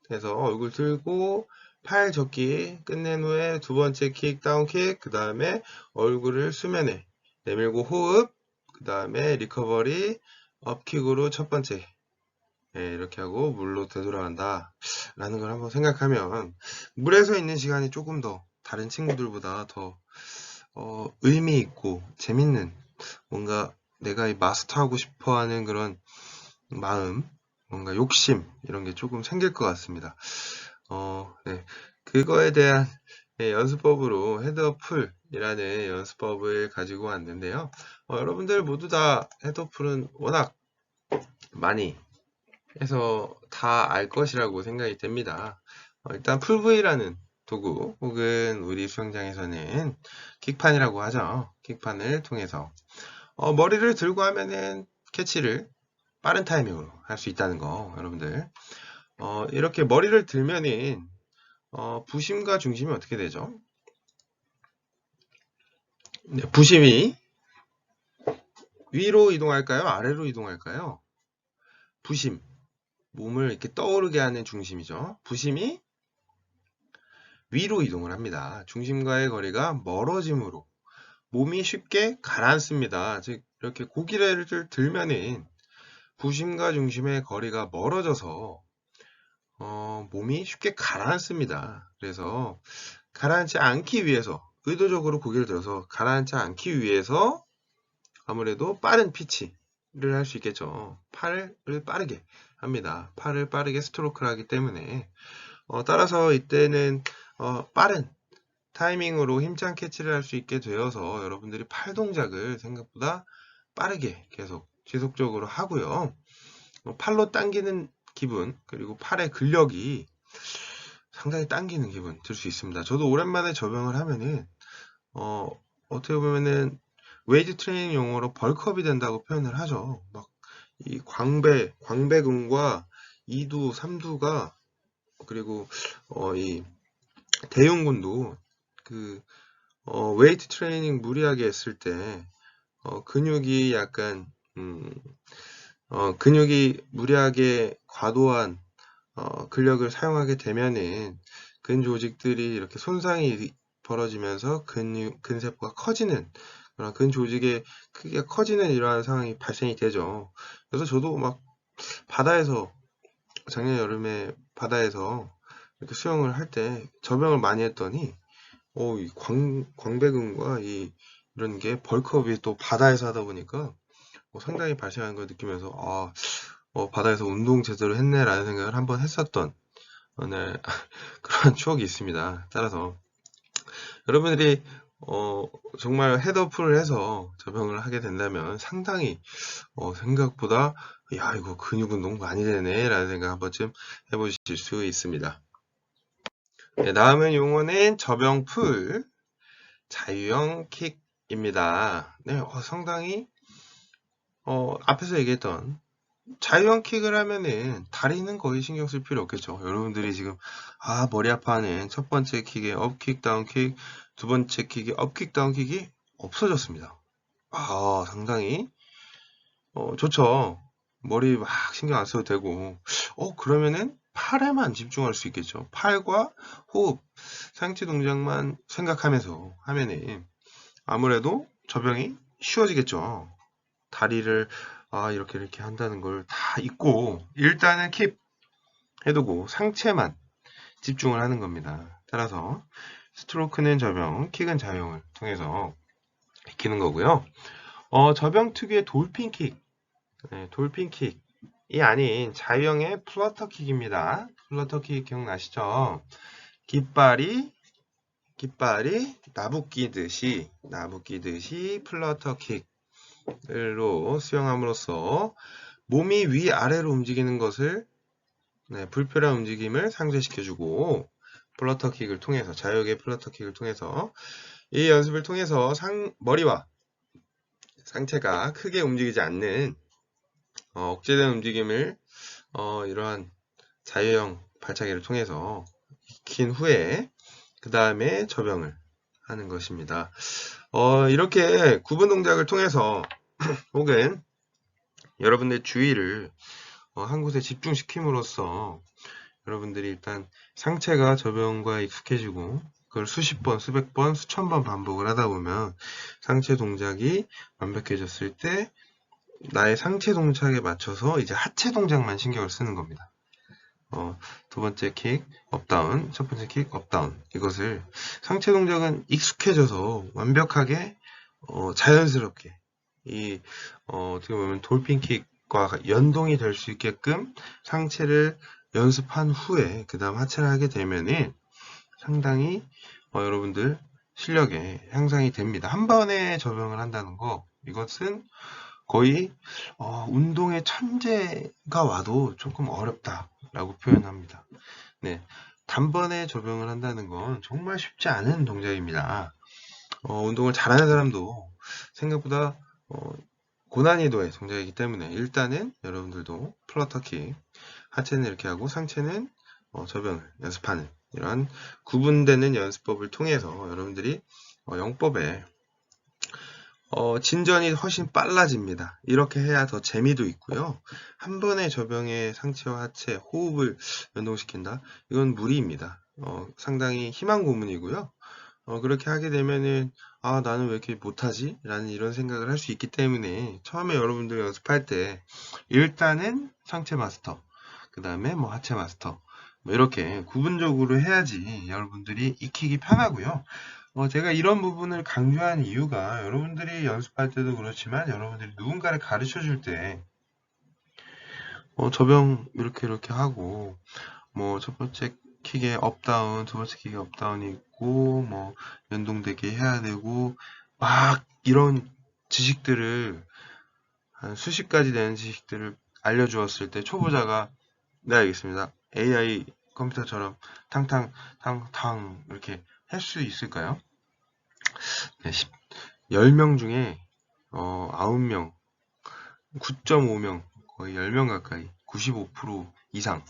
해서 얼굴 들고 팔 접기 끝낸 후에 두 번째 킥 다운킥 그 다음에 얼굴을 수면에 내밀고 호흡 그 다음에 리커버리 업킥으로 첫 번째 이렇게 하고 물로 되돌아간다 라는 걸 한번 생각하면 물에서 있는 시간이 조금 더 다른 친구들보다 더 의미 있고 재밌는 뭔가 내가 마스터하고 싶어 하는 그런 마음 뭔가 욕심 이런 게 조금 생길 것 같습니다. 네. 그거에 대한 연습법으로 헤드어풀이라는 연습법을 가지고 왔는데요. 여러분들 모두 다 헤드어풀은 워낙 많이 해서 다 알 것이라고 생각이 됩니다. 일단 풀브이라는 도구 혹은 우리 수영장에서는 킥판이라고 하죠. 킥판을 통해서 머리를 들고 하면은 캐치를 빠른 타이밍으로 할 수 있다는 거, 여러분들. 이렇게 머리를 들면은 부심과 중심이 어떻게 되죠? 네, 부심이 위로 이동할까요? 아래로 이동할까요? 부심, 몸을 이렇게 떠오르게 하는 중심이죠. 부심이 위로 이동을 합니다. 중심과의 거리가 멀어짐으로 몸이 쉽게 가라앉습니다. 즉 이렇게 고기를 들면은 부심과 중심의 거리가 멀어져서 몸이 쉽게 가라앉습니다. 그래서 가라앉지 않기 위해서 의도적으로 고개를 들어서 가라앉지 않기 위해서 아무래도 빠른 피치를 할 수 있겠죠. 팔을 빠르게 합니다. 팔을 빠르게 스트로크를 하기 때문에 따라서 이때는 빠른 타이밍으로 힘찬 캐치를 할 수 있게 되어서 여러분들이 팔 동작을 생각보다 빠르게 계속 지속적으로 하고요. 팔로 당기는 기분, 그리고 팔의 근력이 상당히 당기는 기분 들 수 있습니다. 저도 오랜만에 접영을 하면은 어떻게 보면은 웨이트 트레이닝 용어로 벌크업이 된다고 표현을 하죠. 막 이 광배근과 2두, 3두가 그리고 이 대흉근도 그 웨이트 트레이닝 무리하게 했을 때 근육이 약간 근육이 무리하게 과도한 근력을 사용하게 되면은 근 조직들이 이렇게 손상이 벌어지면서 근세포가 커지는 그런 근 조직의 크기가 커지는 이러한 상황이 발생이 되죠. 그래서 저도 막 바다에서 작년 여름에 바다에서 이렇게 수영을 할 때 접영을 많이 했더니 이 광배근과 이런 게 벌크업이 또 바다에서 하다 보니까 상당히 발생하는 걸 느끼면서 바다에서 운동 제대로 했네라는 생각을 한번 했었던 네, 그런 추억이 있습니다. 따라서 여러분들이 정말 헤드어프를 해서 접영을 하게 된다면 상당히 생각보다 야 이거 근육 운동 많이 되네 라는 생각 한 번쯤 해보실 수 있습니다. 네, 다음은 용어는 접영풀 자유형 킥입니다. 네, 상당히 앞에서 얘기했던 자유형 킥을 하면은 다리는 거의 신경 쓸 필요 없겠죠. 여러분들이 지금 머리 아파하는 첫 번째 킥의 업킥 다운킥, 두 번째 킥의 업킥 다운킥이 없어졌습니다. 상당히 좋죠. 머리 막 신경 안 써도 되고 그러면은 팔에만 집중할 수 있겠죠. 팔과 호흡, 상체 동작만 생각하면서 하면은 아무래도 접영이 쉬워지겠죠. 다리를 이렇게 한다는 걸 다 잊고 일단은 킵 해두고 상체만 집중을 하는 겁니다. 따라서 스트로크는 접영, 킥은 자유형을 통해서 익히는 거고요. 접영 특유의 돌핀킥, 돌핀킥이 아닌 자유형의 플러터킥입니다. 플러터킥 기억나시죠? 깃발이 나부끼듯이 플러터킥으로 수영함으로써 몸이 위아래로 움직이는 것을 불필요한 움직임을 상쇄시켜주고 플러터킥을 통해서 자유의 플러터킥을 통해서 이 연습을 통해서 머리와 상체가 크게 움직이지 않는 억제된 움직임을 이러한 자유형 발차기를 통해서 익힌 후에 그 다음에 접영을 하는 것입니다. 이렇게 구분 동작을 통해서 혹은 여러분의 주의를 한 곳에 집중시킴으로써 여러분들이 일단 상체가 접영과 익숙해지고 그걸 수십 번, 수백 번, 수천 번 반복을 하다 보면 상체 동작이 완벽해졌을 때 나의 상체 동작에 맞춰서 이제 하체 동작만 신경을 쓰는 겁니다. 두 번째 킥, 업다운, 첫 번째 킥, 업다운. 이것을 상체 동작은 익숙해져서 완벽하게 자연스럽게 어떻게 보면 돌핀킥과 연동이 될 수 있게끔 상체를 연습한 후에 그 다음 하체를 하게 되면은 상당히 여러분들 실력에 향상이 됩니다. 한 번에 적용을 한다는 거 이것은 거의 운동의 천재가 와도 조금 어렵다라고 표현합니다. 네, 단번에 적용을 한다는 건 정말 쉽지 않은 동작입니다. 운동을 잘하는 사람도 생각보다 고난이도의 동작이기 때문에 일단은 여러분들도 플러터킥, 하체는 이렇게 하고 상체는 저변을 연습하는 이런 구분되는 연습법을 통해서 여러분들이 영법에 진전이 훨씬 빨라집니다. 이렇게 해야 더 재미도 있고요. 한 번에 저병의 상체와 하체, 호흡을 연동시킨다. 이건 무리입니다. 상당히 희망 고문이고요. 그렇게 하게 되면은 나는 왜 이렇게 못하지? 라는 이런 생각을 할 수 있기 때문에 처음에 여러분들 연습할 때 일단은 상체 마스터, 그 다음에 뭐 하체 마스터 뭐 이렇게 구분적으로 해야지 여러분들이 익히기 편하고요. 제가 이런 부분을 강조한 이유가 여러분들이 연습할 때도 그렇지만 여러분들이 누군가를 가르쳐 줄 때 저병 이렇게 하고 뭐 첫 번째 킥에 업다운, 두 번째 킥에 업다운이 있고 뭐 연동되게 해야 되고 막 이런 지식들을 한 수십 가지 되는 지식들을 알려주었을 때 초보자가 네 알겠습니다. AI 컴퓨터처럼 탕탕 탕탕 이렇게 할 수 있을까요? 네, 10명 중에 9명, 9.5명, 거의 10명 가까이 95% 이상은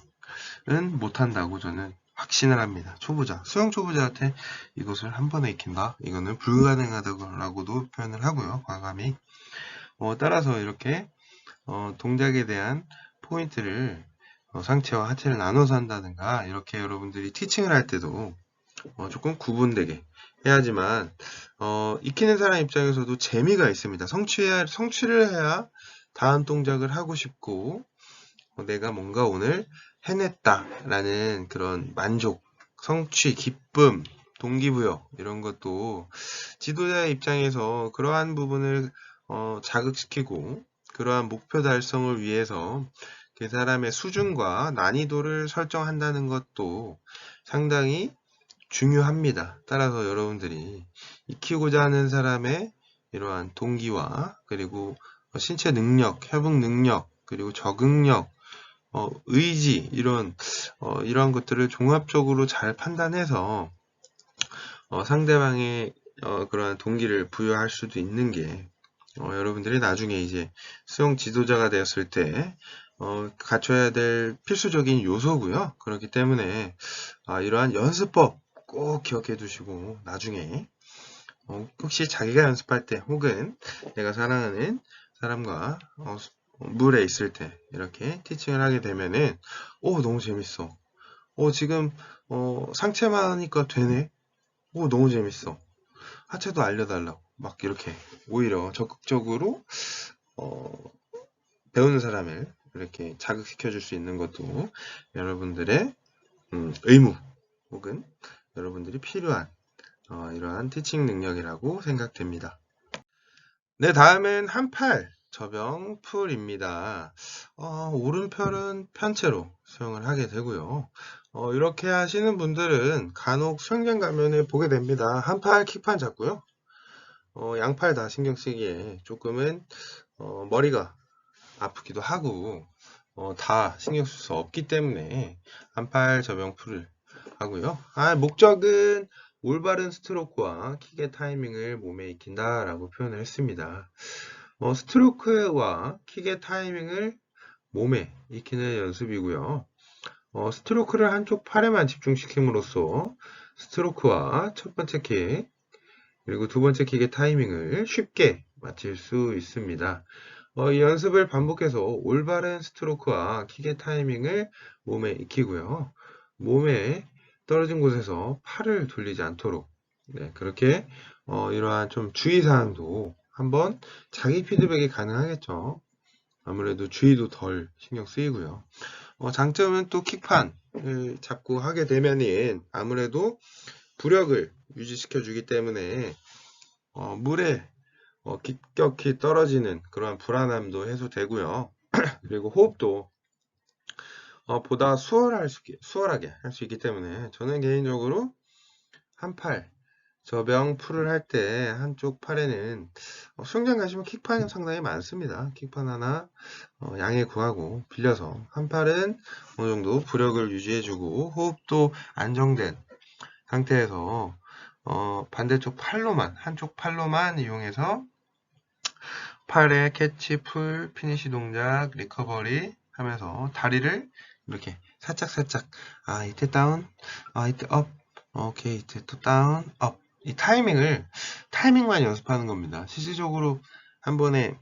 못한다고 저는 확신을 합니다. 초보자, 수영 초보자한테 이것을 한 번에 익힌다? 이거는 불가능하다고도 표현을 하고요. 과감히. 따라서 이렇게 동작에 대한 포인트를 상체와 하체를 나눠서 한다든가 이렇게 여러분들이 티칭을 할 때도 조금 구분되게 해야지만 익히는 사람 입장에서도 재미가 있습니다. 성취를 해야 다음 동작을 하고 싶고 내가 뭔가 오늘 해냈다라는 그런 만족, 성취, 기쁨, 동기부여 이런 것도 지도자의 입장에서 그러한 부분을 자극시키고 그러한 목표 달성을 위해서 그 사람의 수준과 난이도를 설정한다는 것도 상당히 중요합니다. 따라서 여러분들이 익히고자 하는 사람의 이러한 동기와 그리고 신체 능력, 회복 능력, 그리고 적응력, 의지 이러한 것들을 종합적으로 잘 판단해서 상대방의 그러한 동기를 부여할 수도 있는 게 여러분들이 나중에 이제 수영 지도자가 되었을 때 갖춰야 될 필수적인 요소고요. 그렇기 때문에 이러한 연습법 꼭 기억해 두시고 나중에 혹시 자기가 연습할 때 혹은 내가 사랑하는 사람과 물에 있을 때 이렇게 티칭을 하게 되면은 너무 재밌어. 지금 상체만 하니까 되네. 너무 재밌어. 하체도 알려달라고 막 이렇게 오히려 적극적으로 배우는 사람을 이렇게 자극시켜 줄 수 있는 것도 여러분들의 의무 혹은 여러분들이 필요한 이러한 티칭 능력이라고 생각됩니다. 네, 다음은 한팔 저병 풀입니다. 오른팔은 편체로 수영을 하게 되고요. 이렇게 하시는 분들은 간혹 수영장 가면은 보게 됩니다. 한팔 킥판 잡고요. 양팔 다 신경 쓰기에 조금은 머리가 아프기도 하고 다 신경 쓸 수 없기 때문에 한팔 저병 풀을 하고요. 목적은 올바른 스트로크와 킥의 타이밍을 몸에 익힌다 라고 표현을 했습니다. 스트로크와 킥의 타이밍을 몸에 익히는 연습이고요. 스트로크를 한쪽 팔에만 집중시킴으로써 스트로크와 첫 번째 킥 그리고 두 번째 킥의 타이밍을 쉽게 맞출 수 있습니다. 이 연습을 반복해서 올바른 스트로크와 킥의 타이밍을 몸에 익히고요. 몸에 떨어진 곳에서 팔을 돌리지 않도록 그렇게 이러한 좀 주의사항도 한번 자기 피드백이 가능하겠죠. 아무래도 주의도 덜 신경 쓰이고요. 장점은 또 킥판을 잡고 하게 되면은 아무래도 부력을 유지시켜 주기 때문에 물에 급격히 떨어지는 그런 불안함도 해소되고요. 그리고 호흡도 보다 수월하게 할 수 있기 때문에 저는 개인적으로 한팔 저병 풀을 할 때 한쪽 팔에는 수영장 가시면 킥판이 상당히 많습니다. 킥판 하나 양해 구하고 빌려서 한 팔은 어느 정도 부력을 유지해주고 호흡도 안정된 상태에서 반대쪽 팔로만 한쪽 팔로만 이용해서 팔에 캐치, 풀, 피니시 동작, 리커버리 하면서 다리를 이렇게 살짝살짝, 이때 다운, 이때 업, 오케이, 이때 또 다운, 업. 이 타이밍만 연습하는 겁니다. 실질적으로 한 번에,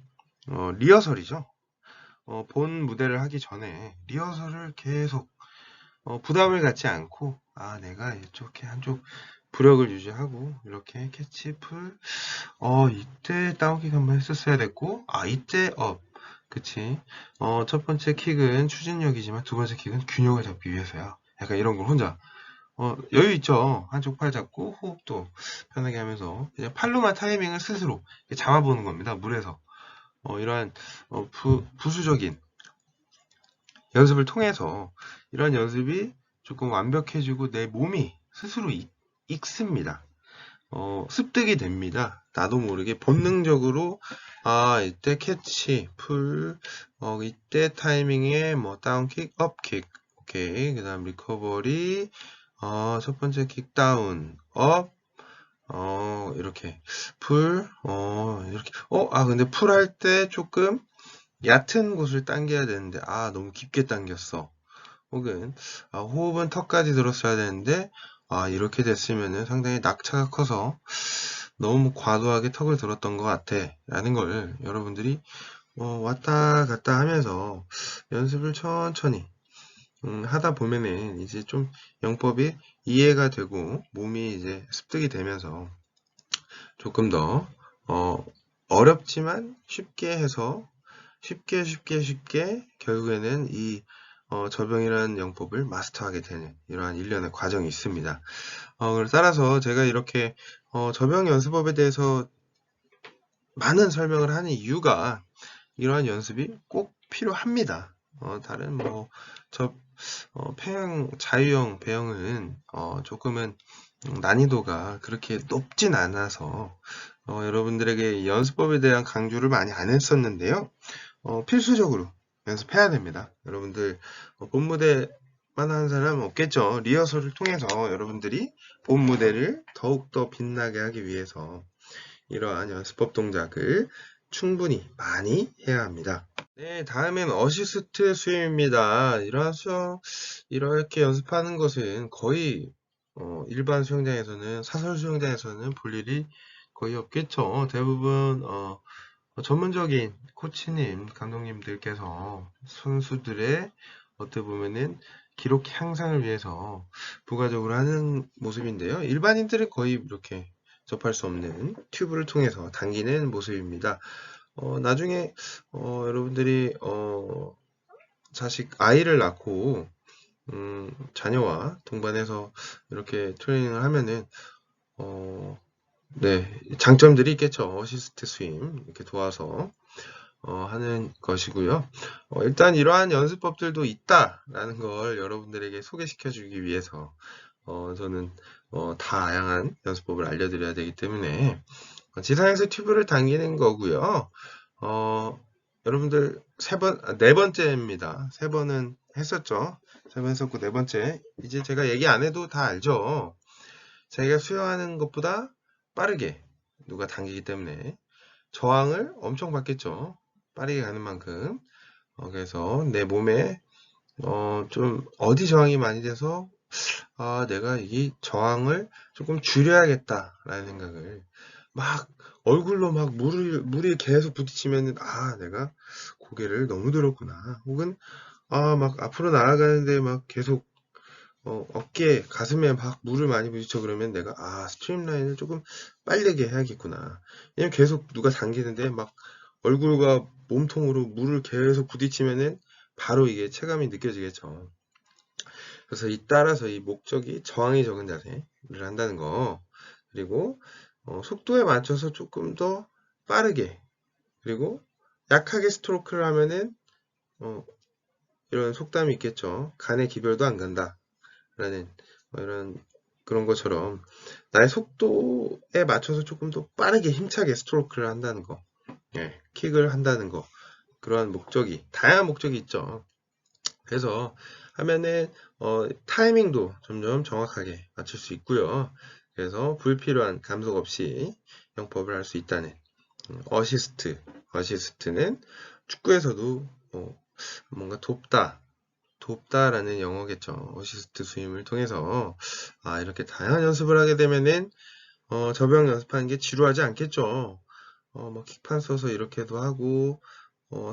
리허설이죠. 본 무대를 하기 전에 리허설을 계속, 부담을 갖지 않고, 내가 이렇게 한쪽 부력을 유지하고, 이렇게 캐치, 풀, 이때 다운킥 한번 했었어야 됐고, 이때 업. 그치. 첫 번째 킥은 추진력이지만 두 번째 킥은 균형을 잡기 위해서야. 약간 이런 걸 혼자, 여유 있죠. 한쪽 팔 잡고 호흡도 편하게 하면서 그냥 팔로만 타이밍을 스스로 잡아보는 겁니다. 물에서. 이러한, 부수적인 연습을 통해서 이런 연습이 조금 완벽해지고 내 몸이 스스로 익습니다. 습득이 됩니다. 나도 모르게 본능적으로 이때 캐치, 풀, 이때 타이밍에 뭐 다운킥, 업킥, 오케이. 그 다음 리커버리, 첫 번째 킥 다운, 업, 이렇게 풀, 이렇게 근데 풀 할 때 조금 얕은 곳을 당겨야 되는데 너무 깊게 당겼어. 혹은 호흡은 턱까지 들었어야 되는데 이렇게 됐으면은 상당히 낙차가 커서 너무 과도하게 턱을 들었던 것 같아 라는 걸 여러분들이 왔다 갔다 하면서 연습을 천천히 하다 보면은 이제 좀 영법이 이해가 되고 몸이 이제 습득이 되면서 조금 더 어렵지만 쉽게 해서 쉽게 결국에는 이 저병이라는 영법을 마스터하게 되는 이러한 일련의 과정이 있습니다. 따라서 제가 이렇게 저병 연습법에 대해서 많은 설명을 하는 이유가 이러한 연습이 꼭 필요합니다. 다른 자유형, 배영은 조금은 난이도가 그렇게 높진 않아서 여러분들에게 연습법에 대한 강조를 많이 안 했었는데요. 필수적으로 연습해야 됩니다. 여러분들 본 무대만 하는 사람 없겠죠. 리허설을 통해서 여러분들이 본 무대를 더욱더 빛나게 하기 위해서 이러한 연습법 동작을 충분히 많이 해야 합니다. 네, 다음엔 어시스트 스윙입니다. 이렇게 연습하는 것은 거의 일반 수영장에서는, 사설 수영장에서는 볼 일이 거의 없겠죠. 대부분 전문적인 코치님, 감독님들께서 선수들의 어떻게 보면은 기록 향상을 위해서 부가적으로 하는 모습인데요. 일반인들은 거의 이렇게 접할 수 없는 튜브를 통해서 당기는 모습입니다. 나중에 여러분들이 아이를 낳고 자녀와 동반해서 이렇게 트레이닝을 하면은 네, 장점들이 있겠죠. 어시스트 스윙 이렇게 도와서 하는 것이고요. 일단 이러한 연습법들도 있다라는 걸 여러분들에게 소개시켜 주기 위해서 저는 다양한 연습법을 알려드려야 되기 때문에 지상에서 튜브를 당기는 거고요. 여러분들 네 번째입니다. 세 번은 했었죠. 세 번 했었고 네 번째 이제 제가 얘기 안 해도 다 알죠. 자기가 수영하는 것보다 빠르게 누가 당기기 때문에 저항을 엄청 받겠죠. 빠르게 가는 만큼. 그래서 내 몸에 좀 어디 저항이 많이 돼서 내가 이 저항을 조금 줄여야겠다라는 생각을 막 얼굴로 막 물이 계속 부딪히면은 내가 고개를 너무 들었구나. 혹은 막 앞으로 나아가는데 막 계속 어깨, 가슴에 막 물을 많이 부딪혀 그러면 내가 스트림라인을 조금 빠르게 해야겠구나. 왜냐면 계속 누가 당기는데 막 얼굴과 몸통으로 물을 계속 부딪히면은 바로 이게 체감이 느껴지겠죠. 그래서 따라서 이 목적이 저항이 적은 자세를 한다는 거. 그리고 속도에 맞춰서 조금 더 빠르게 그리고 약하게 스트로크를 하면은 이런 속담이 있겠죠. 간의 기별도 안 간다. 라는 이런 그런 것처럼 나의 속도에 맞춰서 조금 더 빠르게 힘차게 스트로크를 한다는 거, 킥을 한다는 거, 그러한 다양한 목적이 있죠. 그래서 하면은 타이밍도 점점 정확하게 맞출 수 있고요. 그래서 불필요한 감속 없이 영법을 할 수 있다는 어시스트는 축구에서도 뭔가 돕다라는 영어겠죠. 어시스트 스윙을 통해서 이렇게 다양한 연습을 하게 되면은 저병 연습하는 게 지루하지 않겠죠. 뭐 킥판 써서 이렇게도 하고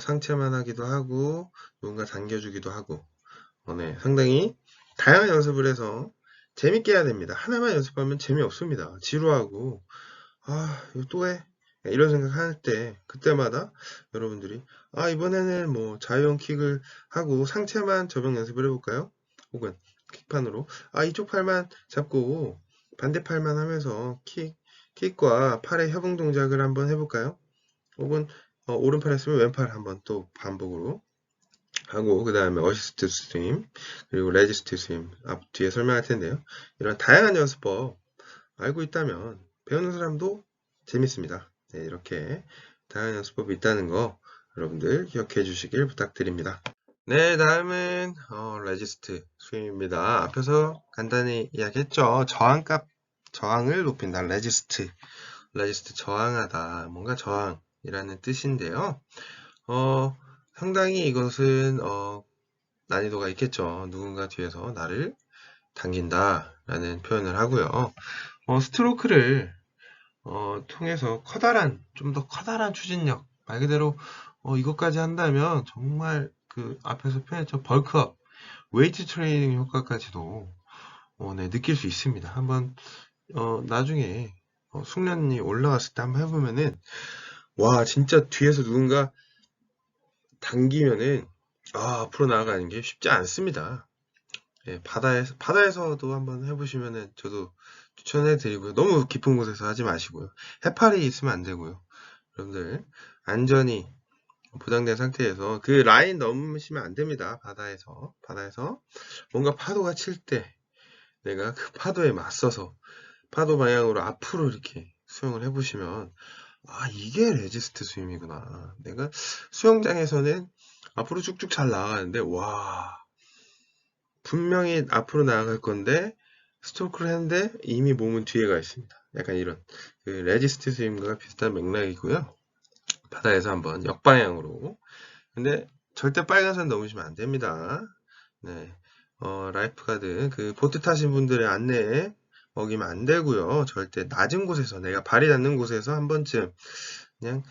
상체만 하기도 하고 누군가 당겨주기도 하고 네, 상당히 다양한 연습을 해서 재밌게 해야 됩니다. 하나만 연습하면 재미없습니다. 지루하고 이거 또 해? 이런 생각할 때 그때마다 여러분들이 이번에는 뭐 자유형 킥을 하고 상체만 저병 연습을 해볼까요? 혹은 킥판으로 이쪽 팔만 잡고 반대팔만 하면서 킥과 팔의 협응 동작을 한번 해볼까요? 혹은 오른팔 했으면 왼팔 한번 또 반복으로 하고 그 다음에 어시스트 스윙 그리고 레지스트 스윙 앞 뒤에 설명할 텐데요. 이런 다양한 연습법 알고 있다면 배우는 사람도 재밌습니다. 네, 이렇게 다양한 연습법이 있다는 거 여러분들 기억해 주시길 부탁드립니다. 네, 다음은 레지스트 스윙입니다. 앞에서 간단히 이야기했죠. 저항을 높인다. 레지스트 저항하다. 뭔가 저항이라는 뜻인데요. 상당히 이것은 난이도가 있겠죠. 누군가 뒤에서 나를 당긴다라는 표현을 하고요. 스트로크를 통해서 좀 더 커다란 추진력, 말 그대로 이것까지 한다면 정말 그 앞에서 표현했죠. 벌크업, 웨이트 트레이닝 효과까지도 네, 느낄 수 있습니다. 한번 나중에 숙련이 올라갔을 때 한번 해보면은 와 진짜 뒤에서 누군가 당기면은 앞으로 나아가는 게 쉽지 않습니다. 예, 바다에서도 한번 해보시면은 저도 추천해 드리고요. 너무 깊은 곳에서 하지 마시고요. 해파리 있으면 안 되고요. 여러분들 안전이 보장된 상태에서 그 라인 넘으시면 안 됩니다. 바다에서 뭔가 파도가 칠 때 내가 그 파도에 맞서서 파도 방향으로 앞으로 이렇게 수영을 해보시면 이게 레지스트 스윙이구나. 내가 수영장에서는 앞으로 쭉쭉 잘 나가는데 와 분명히 앞으로 나아갈 건데 스트로크를 했는데 이미 몸은 뒤에 가 있습니다. 약간 이런 그 레지스트 스윙과 비슷한 맥락이고요. 바다에서 한번 역방향으로 근데 절대 빨간선 넘으시면 안 됩니다. 네. 라이프 가드 그 보트 타신 분들의 안내에 어기면 안 되고요. 절대 낮은 곳에서 내가 발이 닿는 곳에서 한 번쯤 그냥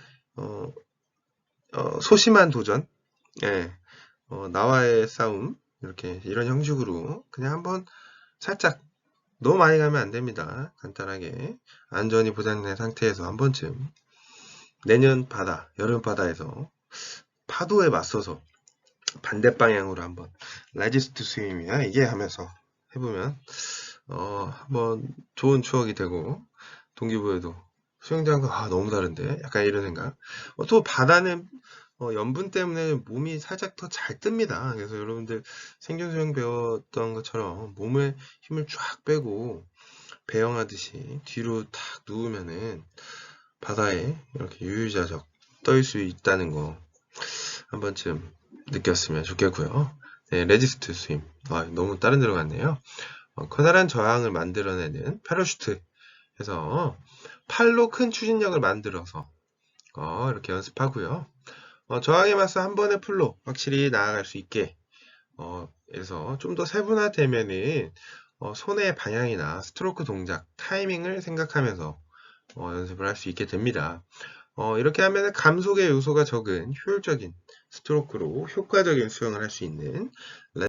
소심한 도전, 예, 나와의 싸움 이렇게 이런 형식으로 그냥 한번 살짝 너무 많이 가면 안 됩니다. 간단하게 안전이 보장된 상태에서 한 번쯤 내년 바다, 여름 바다에서 파도에 맞서서 반대 방향으로 한번 레지스트 스윙이야 이게 하면서 해보면 한번 좋은 추억이 되고 동기부여도 수영장과 너무 다른데 약간 이런 생각. 또 바다는 염분 때문에 몸이 살짝 더 잘 뜹니다. 그래서 여러분들 생존 수영 배웠던 것처럼 몸에 힘을 쫙 빼고 배영하듯이 뒤로 탁 누우면은 바다에 이렇게 유유자적 떠 수 있다는 거 한 번쯤 느꼈으면 좋겠고요. 네, 레지스트 스윙. 너무 다른 데로 갔네요. 커다란 저항을 만들어내는 패러슈트 해서 팔로 큰 추진력을 만들어서 이렇게 연습하고요. 저항에 맞서 한 번의 풀로 확실히 나아갈 수 있게 그래서 좀 더 세분화되면은 손의 방향이나 스트로크 동작, 타이밍을 생각하면서 연습을 할 수 있게 됩니다. 이렇게 하면 감속의 요소가 적은 효율적인 스트로크로 효과적인 수영을 할 수 있는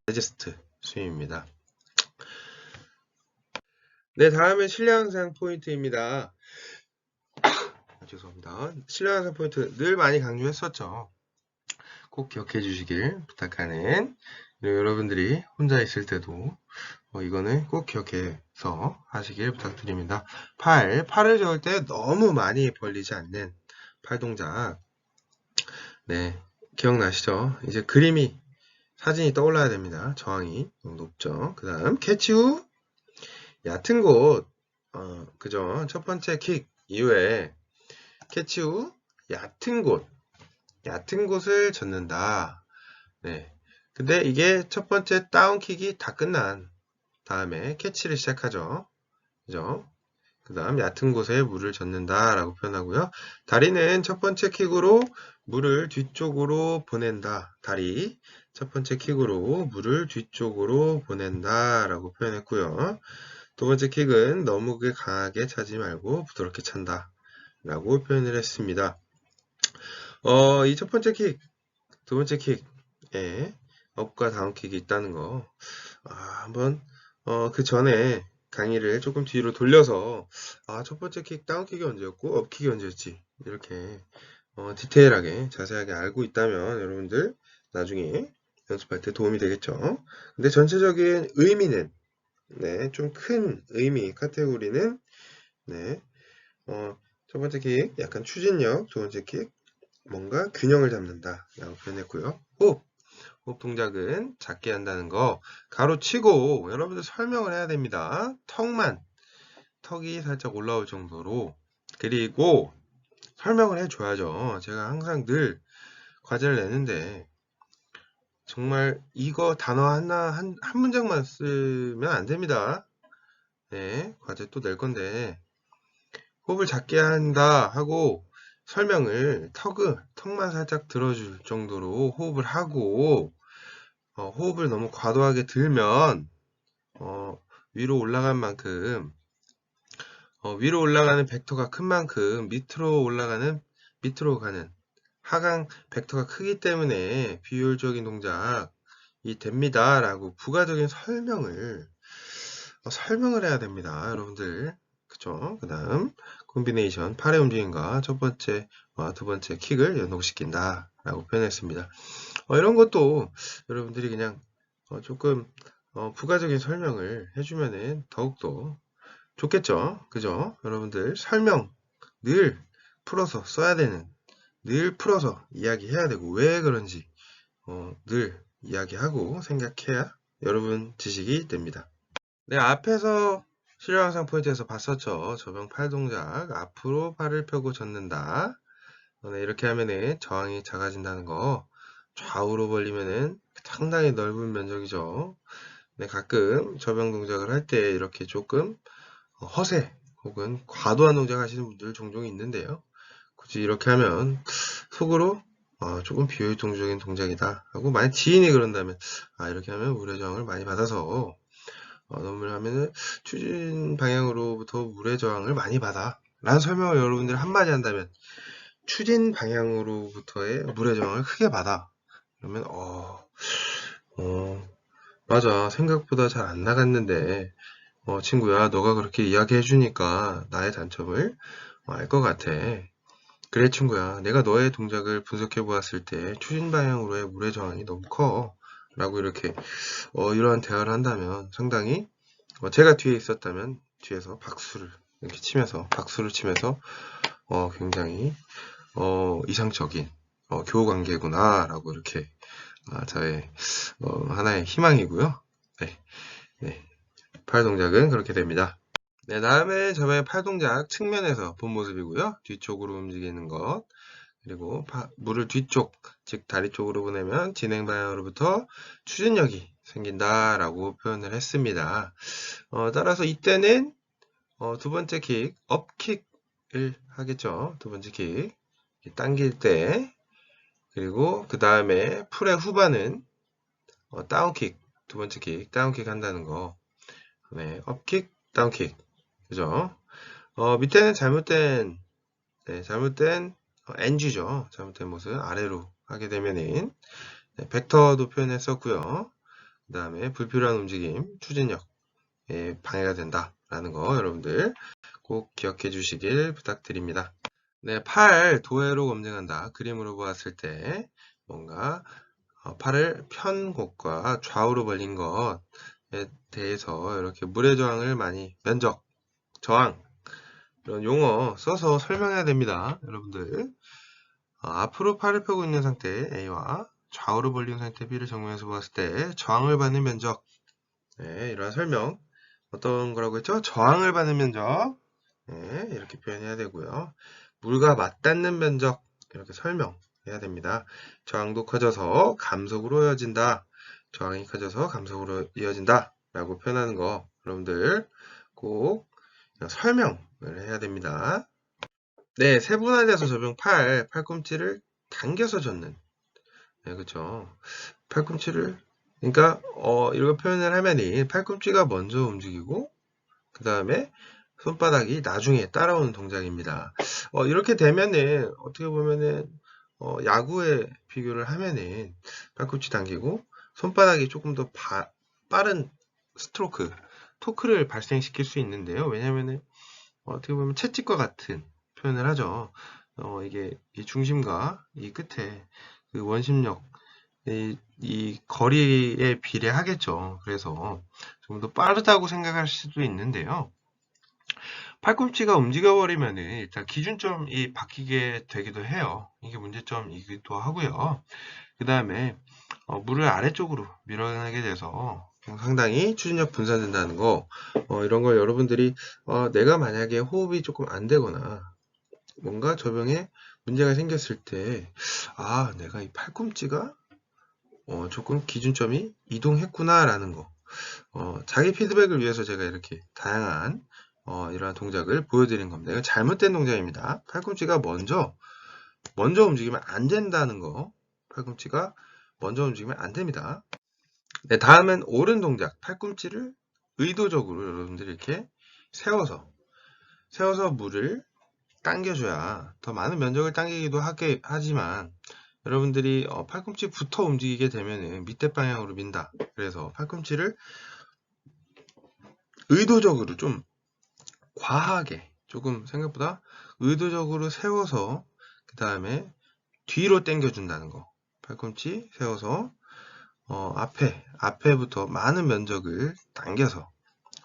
레지스트 스윙입니다. 네, 다음은 실내 향상 포인트입니다. 죄송합니다. 실내 향상 포인트 늘 많이 강조했었죠. 꼭 기억해 주시길 부탁하는 여러분들이 혼자 있을 때도 이거는 꼭 기억해서 하시길 부탁드립니다. 팔을 저을 때 너무 많이 벌리지 않는 팔 동작. 네, 기억나시죠? 이제 그림이 사진이 떠올라야 됩니다. 저항이 너무 높죠. 그 다음 캐치 후 얕은 곳 그죠? 첫 번째 킥 이후에 캐치 후 얕은 곳을 젓는다. 네. 근데 이게 첫 번째 다운킥이 다 끝난 다음에 캐치를 시작하죠. 그죠? 그 다음 얕은 곳에 물을 젓는다 라고 표현하고요. 다리는 첫 번째 킥으로 물을 뒤쪽으로 보낸다. 다리 첫 번째 킥으로 물을 뒤쪽으로 보낸다 라고 표현했고요. 두 번째 킥은 너무 강하게 차지 말고 부드럽게 찬다 라고 표현을 했습니다. 이 첫 번째 킥, 두 번째 킥에 업과 다운킥이 있다는 거 한번 그 전에 강의를 조금 뒤로 돌려서 첫 번째 킥 다운킥이 언제였고 업킥이 언제였지 이렇게 디테일하게 자세하게 알고 있다면 여러분들 나중에 연습할 때 도움이 되겠죠. 근데 전체적인 의미는 좀 큰 의미 카테고리는 첫 번째 킥 약간 추진력, 두 번째 킥 뭔가 균형을 잡는다 라고 표현했고요. 호흡 동작은 작게 한다는 거 가로치고 여러분들 설명을 해야 됩니다. 턱이 살짝 올라올 정도로. 그리고 설명을 해줘야죠. 제가 항상 늘 과제를 내는데 정말 이거 단어 한 문장만 쓰면 안 됩니다. 과제 또 낼 건데 호흡을 작게 한다 하고 설명을 턱만 살짝 들어줄 정도로 호흡을 하고 호흡을 너무 과도하게 들면 위로 올라간 만큼 위로 올라가는 벡터가 큰 만큼 밑으로 가는 하강 벡터가 크기 때문에 비효율적인 동작이 됩니다 라고 부가적인 설명을 해야 됩니다 여러분들. 그쵸? 그 다음 콤비네이션 팔의 움직임과 첫 번째와 두 번째 킥을 연동시킨다 라고 표현했습니다. 이런 것도 여러분들이 그냥 조금 부가적인 설명을 해주면은 더욱더 좋겠죠. 그죠? 여러분들 설명 늘 풀어서 써야 되는, 늘 풀어서 이야기해야 되고 왜 그런지 늘 이야기하고 생각해야 여러분 지식이 됩니다. 네, 앞에서 실력항상 포인트에서 봤었죠. 저병 팔 동작 앞으로 팔을 펴고 젓는다. 이렇게 하면은 저항이 작아진다는 거. 좌우로 벌리면은 상당히 넓은 면적이죠. 네, 가끔 저병 동작을 할 때 이렇게 조금 허세 혹은 과도한 동작 하시는 분들 종종 있는데요. 굳이 이렇게 하면 속으로 조금 비효율적인 동작이다 하고 만약 지인이 그런다면 이렇게 하면 물의 저항을 많이 받아서 너무 하면은 추진 방향으로부터 물의 저항을 많이 받아 라는 설명을 여러분들이 한마디 한다면 추진 방향으로부터의 물의 저항을 크게 받아 그러면 맞아 생각보다 잘 안 나갔는데 친구야 너가 그렇게 이야기해 주니까 나의 단점을 알 것 같아. 그래 친구야 내가 너의 동작을 분석해 보았을 때 추진 방향으로의 물의 저항이 너무 커 라고 이렇게 이러한 대화를 한다면 상당히 제가 뒤에 있었다면 뒤에서 박수를 치면서 굉장히 이상적인 교우관계구나 라고 이렇게 저의 하나의 희망이고요. 네. 팔 동작은 그렇게 됩니다. 네, 다음에 저의 팔 동작 측면에서 본 모습이고요. 뒤쪽으로 움직이는 것 그리고 물을 뒤쪽 즉 다리 쪽으로 보내면 진행 방향으로부터 추진력이 생긴다 라고 표현을 했습니다. 따라서 이때는 두 번째 킥 업킥을 하겠죠. 두 번째 킥 당길 때 그리고 그 다음에 풀의 후반은 다운킥 두 번째 킥 다운킥 한다는 거. 네, 업킥 다운킥 그죠? 밑에는 잘못된 NG죠. 잘못된 모습 아래로 하게 되면은 벡터도 표현했었고요. 그 다음에 불필요한 움직임, 추진력에 방해가 된다라는 거 여러분들 꼭 기억해 주시길 부탁드립니다. 네, 팔 도해로 검증한다. 그림으로 보았을 때 뭔가 팔을 편 곳과 좌우로 벌린 것에 대해서 이렇게 물의 저항을 많이 저항 이런 용어 써서 설명해야 됩니다. 여러분들 앞으로 팔을 펴고 있는 상태 A와 좌우로 벌린 상태 B를 정면에서 보았을 때 저항을 받는 면적 이러한 설명 어떤 거라고 했죠? 저항을 받는 면적 이렇게 표현해야 되고요. 물과 맞닿는 면적 이렇게 설명해야 됩니다. 저항도 커져서 감속으로 이어진다. 저항이 커져서 감속으로 이어진다 라고 표현하는 거 여러분들 꼭 설명을 해야 됩니다. 네, 세분화돼서 접용 팔꿈치를 당겨서 젓는. 네, 그쵸. 팔꿈치를, 그러니까, 이렇게 표현을 하면은 팔꿈치가 먼저 움직이고, 그 다음에 손바닥이 나중에 따라오는 동작입니다. 이렇게 되면은, 어떻게 보면은, 야구에 비교를 하면은, 팔꿈치 당기고, 손바닥이 조금 더 빠른 스트로크, 토크를 발생시킬 수 있는데요. 왜냐면은, 어떻게 보면 채찍과 같은 표현을 하죠. 이게 이 중심과 이 끝에 그 원심력, 이 거리에 비례하겠죠. 그래서 좀 더 빠르다고 생각할 수도 있는데요. 팔꿈치가 움직여버리면 일단 기준점이 바뀌게 되기도 해요. 이게 문제점이기도 하고요. 그 다음에 물을 아래쪽으로 밀어내게 돼서 상당히 추진력 분산된다는 거, 이런 걸 여러분들이 내가 만약에 호흡이 조금 안 되거나 뭔가 저병에 문제가 생겼을 때, 내가 이 팔꿈치가 조금 기준점이 이동했구나라는 거, 자기 피드백을 위해서 제가 이렇게 다양한 이러한 동작을 보여드린 겁니다. 이건 잘못된 동작입니다. 팔꿈치가 먼저 움직이면 안 된다는 거, 팔꿈치가 먼저 움직이면 안 됩니다. 네, 다음은 옳은 동작, 팔꿈치를 의도적으로 여러분들이 이렇게 세워서 물을 당겨줘야 더 많은 면적을 당기기도 하지만 여러분들이 팔꿈치부터 움직이게 되면 밑에 방향으로 민다. 그래서 팔꿈치를 의도적으로 좀 과하게 조금 생각보다 의도적으로 세워서 그 다음에 뒤로 당겨준다는 거. 팔꿈치 세워서 앞에부터 많은 면적을 당겨서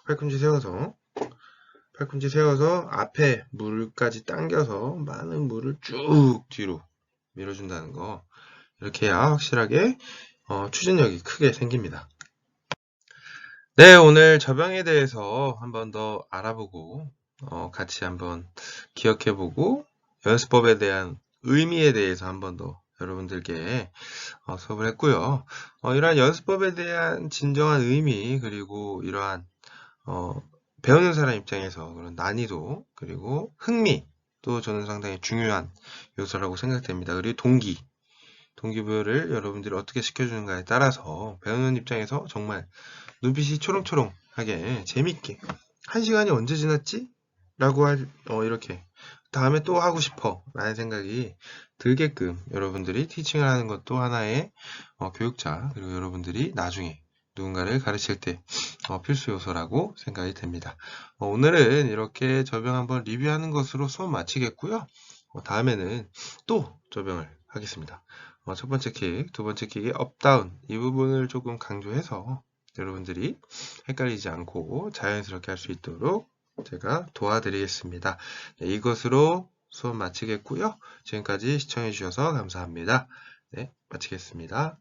팔꿈치 세워서 앞에 물까지 당겨서 많은 물을 쭉 뒤로 밀어준다는 거. 이렇게 해야 확실하게 추진력이 크게 생깁니다. 네, 오늘 저병에 대해서 한 번 더 알아보고 같이 한번 기억해보고 연습법에 대한 의미에 대해서 한 번 더 여러분들께 수업을 했고요. 이러한 연습법에 대한 진정한 의미 그리고 이러한 배우는 사람 입장에서 그런 난이도 그리고 흥미 또 저는 상당히 중요한 요소라고 생각됩니다. 그리고 동기부여를 여러분들이 어떻게 시켜주는가에 따라서 배우는 입장에서 정말 눈빛이 초롱초롱하게 재밌게 1시간이 언제 지났지? 라고 이렇게 다음에 또 하고 싶어 라는 생각이 들게끔 여러분들이 티칭을 하는 것도 하나의 교육자 그리고 여러분들이 나중에 누군가를 가르칠 때 필수 요소라고 생각이 됩니다. 오늘은 이렇게 저병 한번 리뷰하는 것으로 수업 마치겠고요. 다음에는 또 저병을 하겠습니다. 첫 번째 킥, 두 번째 킥의 업다운 이 부분을 조금 강조해서 여러분들이 헷갈리지 않고 자연스럽게 할 수 있도록 제가 도와드리겠습니다. 네, 이것으로 수업 마치겠고요. 지금까지 시청해 주셔서 감사합니다. 네, 마치겠습니다.